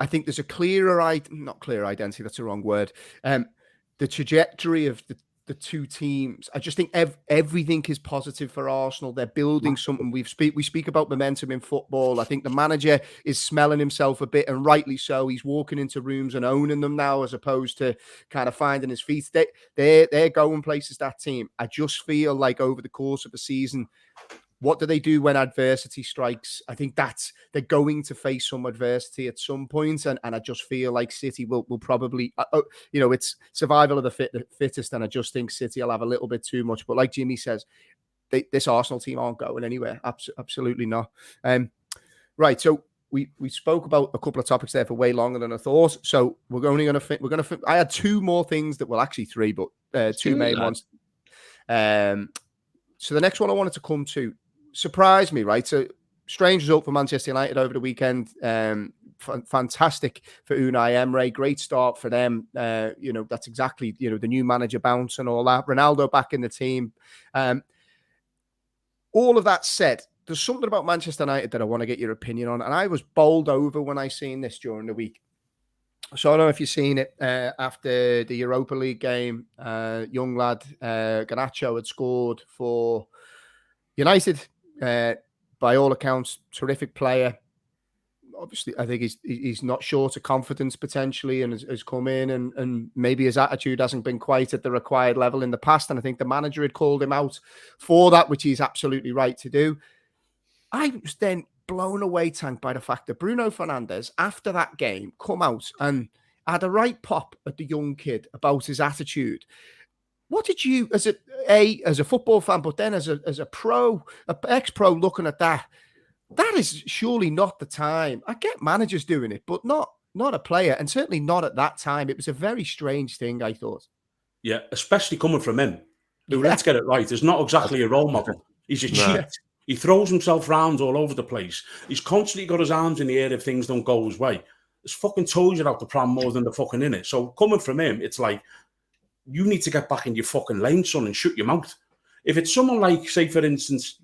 I think there's a not clear identity. That's the wrong word. The trajectory of the two teams. I just think everything is positive for Arsenal. They're building something. We speak about momentum in football. I think the manager is smelling himself a bit, and rightly so. He's walking into rooms and owning them now, as opposed to kind of finding his feet. They're going places, that team. I just feel like over the course of the season, what do they do when adversity strikes? I think they're going to face some adversity at some point, and I just feel like City will probably, it's survival of the fittest, and I just think City will have a little bit too much. But like Jimmy says, this Arsenal team aren't going anywhere. Absolutely not. Right, so we spoke about a couple of topics there for way longer than I thought. So we're only going to I had two more things that, well, actually three, but two main ones. So the next one I wanted to come to surprised me, right? So strange result for Manchester United over the weekend. Fantastic for Unai Emery. Great start for them. That's exactly, the new manager bounce and all that. Ronaldo back in the team. All of that said, there's something about Manchester United that I want to get your opinion on. And I was bowled over when I seen this during the week. So I don't know if you've seen it after the Europa League game. Young lad, Garnacho had scored for United. By all accounts, terrific player. Obviously, I think he's not short of confidence potentially, and has come in and maybe his attitude hasn't been quite at the required level in the past. And I think the manager had called him out for that, which he's absolutely right to do. I was then blown away, Tank, by the fact that Bruno Fernandes, after that game, come out and had a right pop at the young kid about his attitude. What did you, as a football fan, but then as a pro, ex-pro, looking at that? That is surely not the time. I get managers doing it, but not a player, and certainly not at that time. It was a very strange thing, I thought. Yeah, especially coming from him, who, let's get it right, is not exactly a role model. He's a cheat. He throws himself around all over the place. He's constantly got his arms in the air if things don't go his way. There's fucking toes out the pram more than the fucking in it. So coming from him, it's like, you need to get back in your fucking lane, son, and shut your mouth. If it's someone like, say, for instance,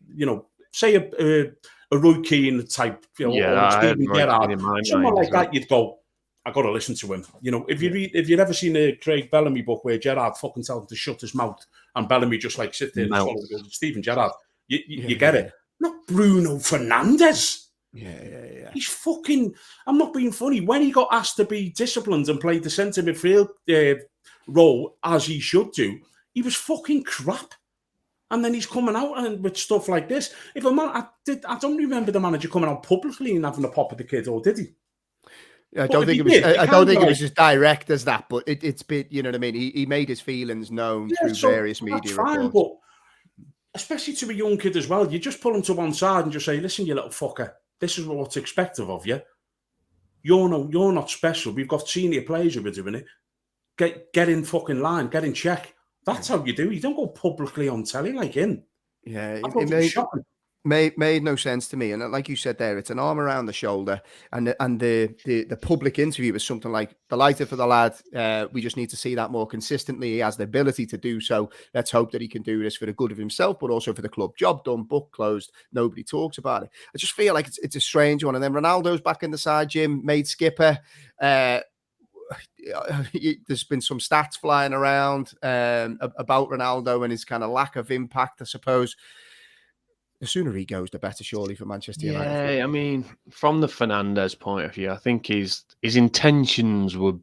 say a Roy Keane type, or Steven Gerrard, someone like that, you'd go, I got to listen to him. If you've ever seen a Craig Bellamy book where Gerrard fucking tells him to shut his mouth and Bellamy just like sit there and swallow it, Steven Gerrard, you get it. Not Bruno Fernandes. Yeah. He's fucking, I'm not being funny. When he got asked to be disciplined and play the centre midfield role as he should do, he was fucking crap. And then he's coming out and with stuff like this. If a man, I don't remember the manager coming out publicly and having a pop at the kid, or did he? I don't think it was as direct as that, but it's been, you know what I mean? He made his feelings known through various media reports. But especially to a young kid as well, you just pull him to one side and just say, listen, you little fucker, this is what's expected of you. You're not special. We've got senior players who are doing it. Get in fucking line, get in check. That's how you do. You don't go publicly on telly like him. Yeah, it made no sense to me. And like you said there, it's an arm around the shoulder, and the public interview was something like, delighted for the lad. We just need to see that more consistently. He has the ability to do so. Let's hope that he can do this for the good of himself, but also for the club. Job done, book closed. Nobody talks about it. I just feel like it's a strange one. And then Ronaldo's back in the side, Jim, made skipper. There's been some stats flying around about Ronaldo and his kind of lack of impact, I suppose. The sooner he goes, the better, surely, for Manchester United. Yeah, I mean, from the Fernandes point of view, I think his intentions were,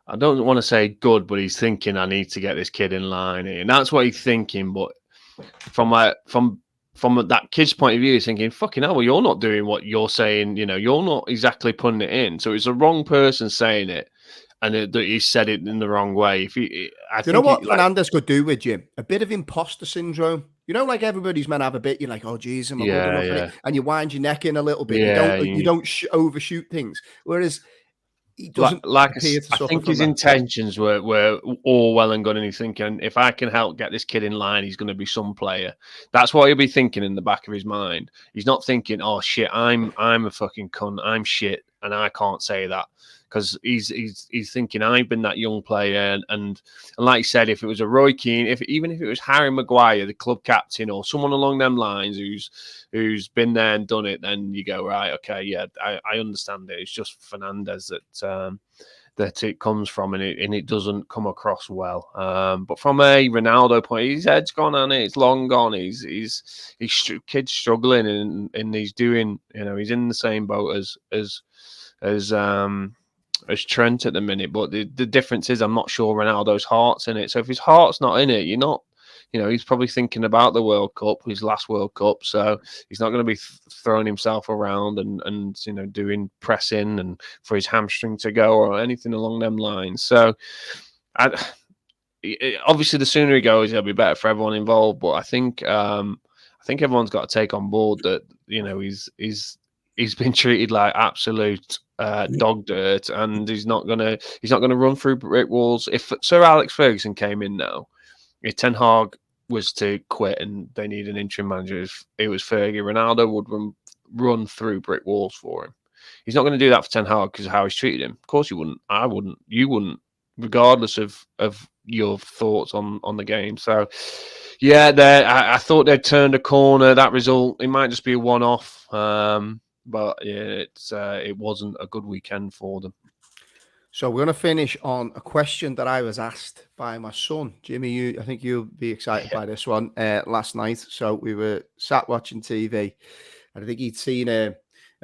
I don't want to say good, but he's thinking, I need to get this kid in line, and that's what he's thinking. But from that kid's point of view, he's thinking, fucking hell, well, you're not doing what you're saying, you're not exactly putting it in. So it's the wrong person saying it, and he said it in the wrong way. Do you know what Fernandes could do with Jim? A bit of imposter syndrome. Like everybody's meant to have a bit. You're like, oh, geez, am I good enough? Yeah. And you wind your neck in a little bit. You don't overshoot things. Whereas he doesn't appear to suffer. I think his intentions were all well and good, and he's thinking, if I can help get this kid in line, he's going to be some player. That's what he'll be thinking in the back of his mind. He's not thinking, oh shit, I'm a fucking cunt, I'm shit, and I can't say that. Because he's thinking, I've been that young player, and like you said, if it was a Roy Keane, even if it was Harry Maguire, the club captain, or someone along them lines who's been there and done it, then you go, right, okay, yeah, I understand it. It's just Fernandes that it comes from, and it doesn't come across well. But from a Ronaldo point, his head's gone on it. It's long gone. He's kid's struggling, and he's doing, he's in the same boat as Trent at the minute, but the difference is I'm not sure Ronaldo's heart's in it. So if his heart's not in it, you're not, he's probably thinking about the World Cup, his last World Cup. So he's not going to be throwing himself around and doing pressing and for his hamstring to go or anything along them lines. So obviously the sooner he goes, it'll be better for everyone involved. But I think everyone's got to take on board that, he's been treated like absolute dog dirt, and he's not gonna run through brick walls. If Sir Alex Ferguson came in now, if Ten Hag was to quit and they need an interim manager, if it was Fergie, Ronaldo would run through brick walls for him. He's not going to do that for Ten Hag because of how he's treated him. Of course, you wouldn't. I wouldn't. You wouldn't, regardless of your thoughts on the game. So, yeah, I thought they'd turned a corner. That result, it might just be a one-off, but yeah, it wasn't a good weekend for them. So we're going to finish on a question that I was asked by my son, Jimmy. I think you'll be excited by this one. Last night, so we were sat watching TV, and I think he'd seen a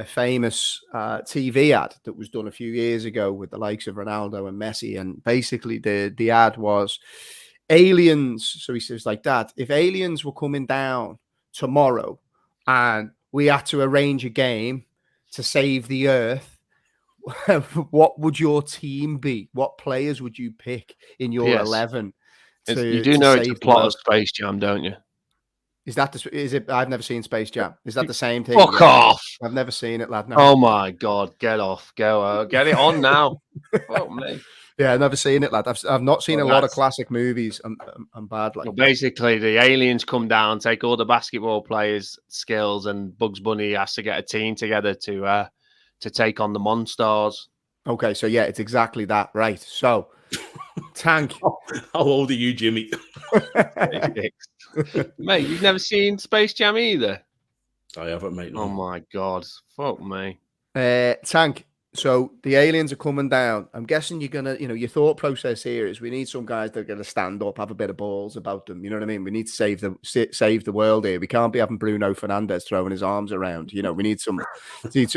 famous TV ad that was done a few years ago with the likes of Ronaldo and Messi, and basically the ad was aliens. So he says, like, Dad, if aliens were coming down tomorrow and we had to arrange a game to save the Earth, what would your team be? What players would you pick in your 11? You do know it's a plot of Space Jam, don't you? Is it? I've never seen Space Jam. Is that the same thing? Fuck off! I've never seen it, lad. No. Oh my God, get off, go, get it on now. Fuck me. Yeah, I've never seen it, lad. I've not seen a lot of classic movies. I'm bad. Like, well, basically, the aliens come down, take all the basketball players' skills, and Bugs Bunny has to get a team together to take on the Monstars. Okay, so yeah, it's exactly that, right? So, Tank. How old are you, Jimmy? Mate, you've never seen Space Jam either? I haven't, mate. No. Oh my God, fuck me. Tank. So the aliens are coming down. I'm guessing you're gonna, your thought process here is we need some guys that are gonna stand up, have a bit of balls about them. You know what I mean? We need to save the world here. We can't be having Bruno Fernandes throwing his arms around. We need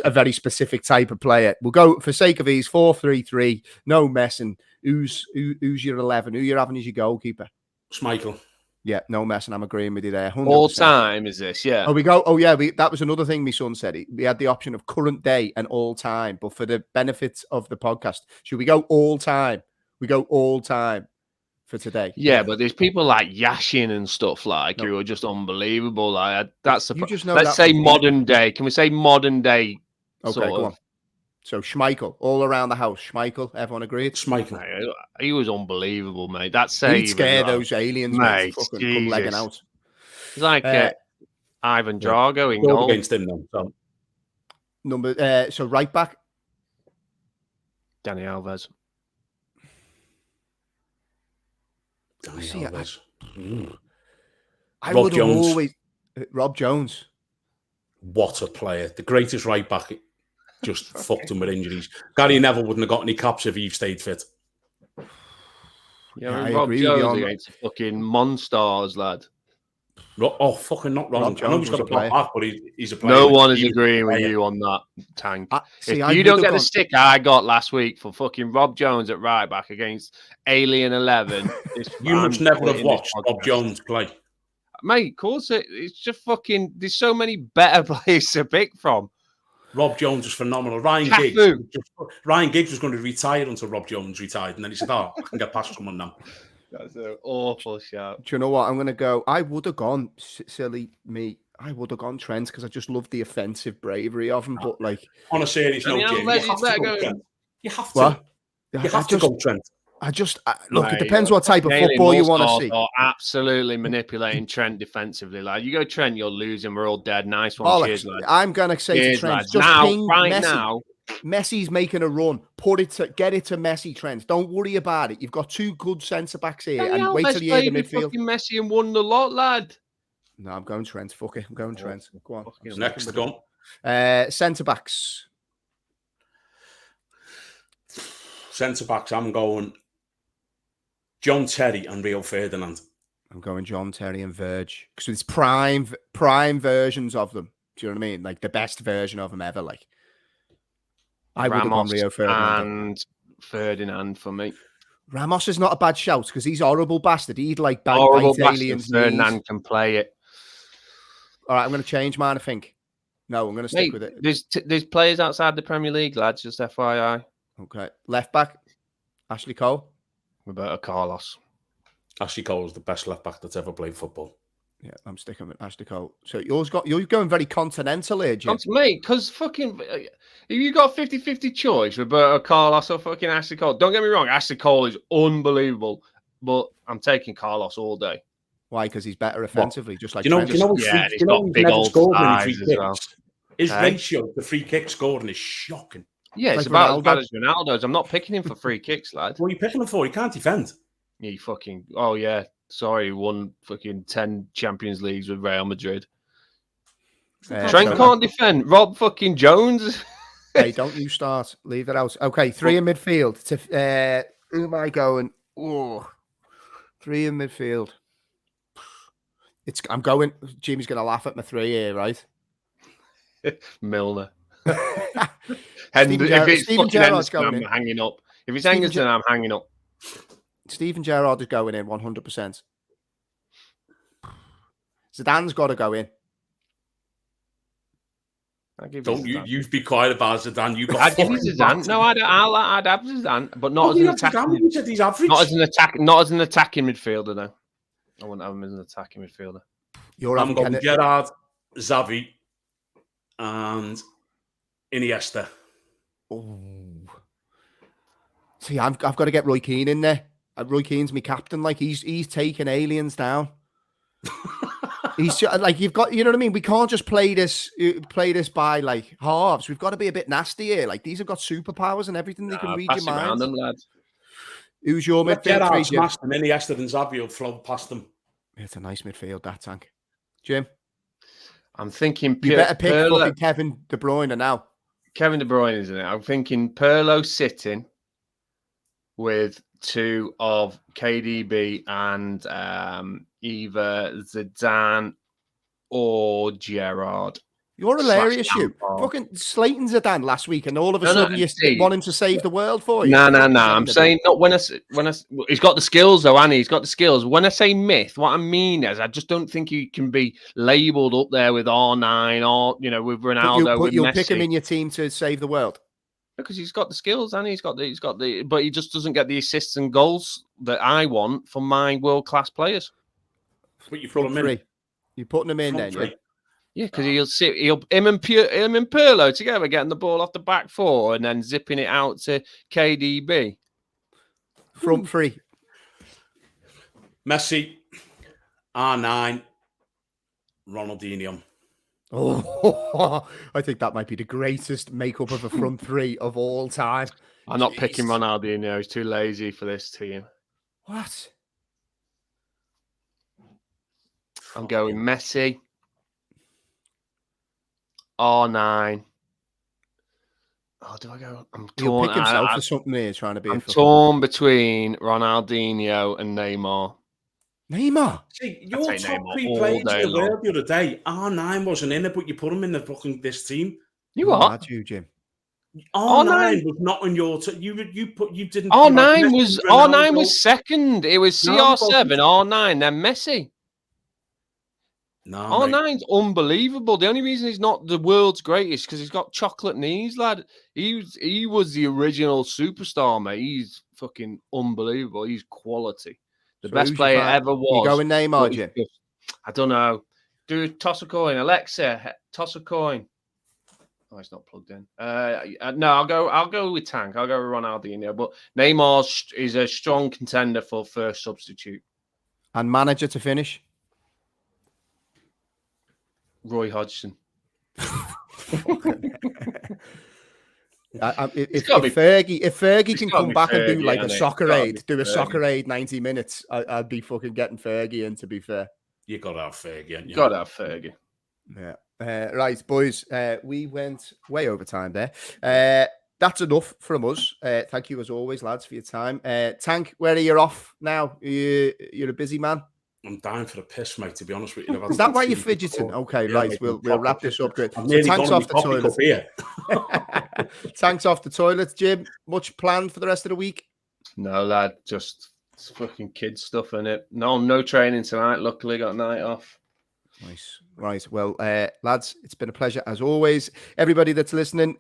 a very specific type of player. We'll go for sake of ease 4-3-3. No messing. Who's your 11? Who you're having as your goalkeeper? Schmeichel. Yeah, no messing. I'm agreeing with you there. 100%. All time is this? Yeah. Oh, we go. Oh, yeah. That was another thing my son said. We had the option of current day and all time, but for the benefits of the podcast, should we go all time? We go all time for today. Yeah, but there's people like Yashin and stuff who are just unbelievable. Like let's say modern day. Can we say modern day? Okay, go on. So Schmeichel, all around the house. Schmeichel, everyone agreed? Schmeichel. He was unbelievable, mate. That save. He'd scare those aliens, mate. Fucking come legging out. It's like Ivan Drago in goal. Against him, though. So right back. Dani Alves. I would have always... Rob Jones. What a player. The greatest right back... Just fucked him with injuries. Gary Neville wouldn't have got any caps if he stayed fit. Yeah, Rob Jones against fucking Monstars, lad. Oh, fucking not wrong. I know he's got a plot back, but he's a player. No one is agreeing with you on that, Tank. If you don't get the stick I got last week for fucking Rob Jones at right back against Alien 11, you must never have watched Rob Jones play. Mate, of course, it's just fucking... There's so many better players to pick from. Rob Jones was phenomenal. Ryan Giggs was going to retire until Rob Jones retired, and then he said, I can get past someone now. That's an awful shout. Do you know what? I'm going to go... I would have gone, silly me, I would have gone Trent because I just love the offensive bravery of him, but like... On a serious note, Jim, you have to go Trent. You have to. You have to go Trent. Look, it depends what type of football you want to see. Absolutely manipulating Trent defensively. Like, you go Trent, you're losing. We're all dead. Nice one. Cheers, lad. I'm going to say to Trent, just ping Messi. Messi's making a run. Get it to Messi, Trent. Don't worry about it. You've got two good centre-backs here. And wait till you hear the midfield. Messi and won the lot, lad. No, I'm going Trent. Fuck it. I'm going Trent. Go on. Next, go on. Centre-backs. Centre-backs, I'm going... John Terry and Rio Ferdinand. I'm going John Terry and Verge because it's prime versions of them. Do you know what I mean? Like the best version of them ever. Like I would have gone Rio Ferdinand and Ferdinand for me. Ramos is not a bad shout because he's a horrible bastard. He'd like bite aliens. Ferdinand can play it. All right, I'm going to change mine. I think. No, I'm going to stick with it. There's players outside the Premier League, lads. Just FYI. Okay, left back, Ashley Cole. Roberto Carlos. Ashley Cole is the best left back that's ever played football. Yeah, I'm sticking with Ashley Cole. So you're going very continental here, Jim. Mate, because fucking, if you got 50-50 choice, Roberto Carlos or fucking Ashley Cole, don't get me wrong, Ashley Cole is unbelievable, but I'm taking Carlos all day. Why? Because he's better offensively, just like he's never scored many free kicks. Well. His ratio to free kick scoring is shocking. Yeah, it's about as bad as Ronaldo's. I'm not picking him for free kicks, lad. What are you picking him for? He can't defend. He fucking, oh yeah, sorry, he won fucking 10 Champions Leagues with Real Madrid. Trent can't defend. Rob fucking Jones. Hey, don't you start. Leave it out. Okay, 3 in midfield. Who am I going? Oh, 3 in midfield. I'm going. Jimmy's going to laugh at my 3 here, right? Milner. Steven if it's Steven fucking Gerrard's Henderson, I'm hanging up. If it's Henderson, I'm hanging up. Steven Gerrard is going in 100%. Zidane's got to go in. Don't you be quiet about Zidane. You got. I'd give you Zidane. No, I'd have Zidane, but not as an attacking. He's average. Not as an attacking midfielder, though. I wouldn't have him as an attacking midfielder. I'm going Gerrard, Xavi, and Iniesta. Oh. See, I've got to get Roy Keane in there. Roy Keane's my captain. Like he's taking aliens down. He's like, you've got, you know what I mean? We can't just play this by like halves. We've got to be a bit nasty here. Like these have got superpowers and everything. They can read your mind. Around them, lads. Who's your midfield? Gerrard smashed them. Iniesta and Xavi will float past them. It's a nice midfield, that Tank. Jim? I'm thinking you better pick fucking Kevin De Bruyne now. Kevin De Bruyne, isn't it? I'm thinking Pirlo sitting with 2 of KDB and either Zidane or Gerrard. You're hilarious, you. Fucking slating Zidane last week, and all of a sudden you want him to save the world for you. No. I'm saying not when I he's got the skills though, Annie. He's got the skills. When I say myth, what I mean is I just don't think he can be labelled up there with R9 or with Ronaldo. But you'll pick him in your team to save the world. Because he's got the skills, and he's got the, but he just doesn't get the assists and goals that I want from my world class players. But you put him in. You're putting him in then, yeah. Yeah, because him and Pirlo together getting the ball off the back 4 and then zipping it out to KDB. Front 3. Messi, R9, Ronaldinho. Oh, I think that might be the greatest makeup of a front 3 of all time. I'm not picking Ronaldinho. He's too lazy for this team. What? I'm going Messi. R9. Oh, do I go? I'm torn. He'll pick himself for something here, trying to be. I'm torn between Ronaldinho and Neymar. Neymar? See, your top 3 players in the world the other day, R9 wasn't in it, but you put him in the fucking this team. You what? That's you, Jim. R9 was not on your you didn't. R9 was second. It was CR7, R9, then Messi. No, R9's unbelievable. The only reason he's not the world's greatest because he's got chocolate knees, lad. He was the original superstar, mate. He's fucking unbelievable. He's quality. The best player ever was. You going Neymar, Jim? I don't know. Toss a coin. Alexa, toss a coin. Oh, it's not plugged in. No, I'll go with Tank. I'll go with Ronaldinho. But Neymar is a strong contender for first substitute. And manager to finish? Roy Hodgson. If Fergie can come back and do like a soccer aid 90 minutes, I'd be fucking getting Fergie in, to be fair. You got to have Fergie, haven't you? Got to have Fergie. Yeah. Right, boys. We went way over time there. That's enough from us. Thank you as always, lads, for your time. Tank, where are you off now? You're a busy man. I'm dying for a piss, mate, to be honest with you. Is that why you're fidgeting? Okay, yeah, right. We'll wrap this up. Good. So Tank's off the toilet. Tank's off the toilet, Jim. Much planned for the rest of the week? No, lad. Just fucking kid stuff in it. No training tonight. Luckily, got a night off. Nice. Right. Well, lads, it's been a pleasure as always. Everybody that's listening,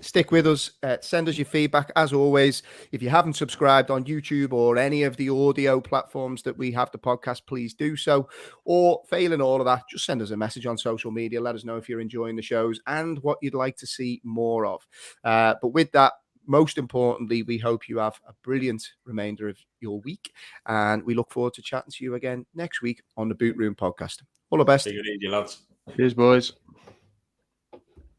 stick with us. Send us your feedback as always. If you haven't subscribed on YouTube or any of the audio platforms that we have the podcast, please do so. Or failing all of that, just send us a message on social media. Let us know if you're enjoying the shows and what you'd like to see more of. But with that, most importantly, we hope you have a brilliant remainder of your week. And we look forward to chatting to you again next week on the Boot Room podcast. All the best. Take it easy, lads. Cheers, boys.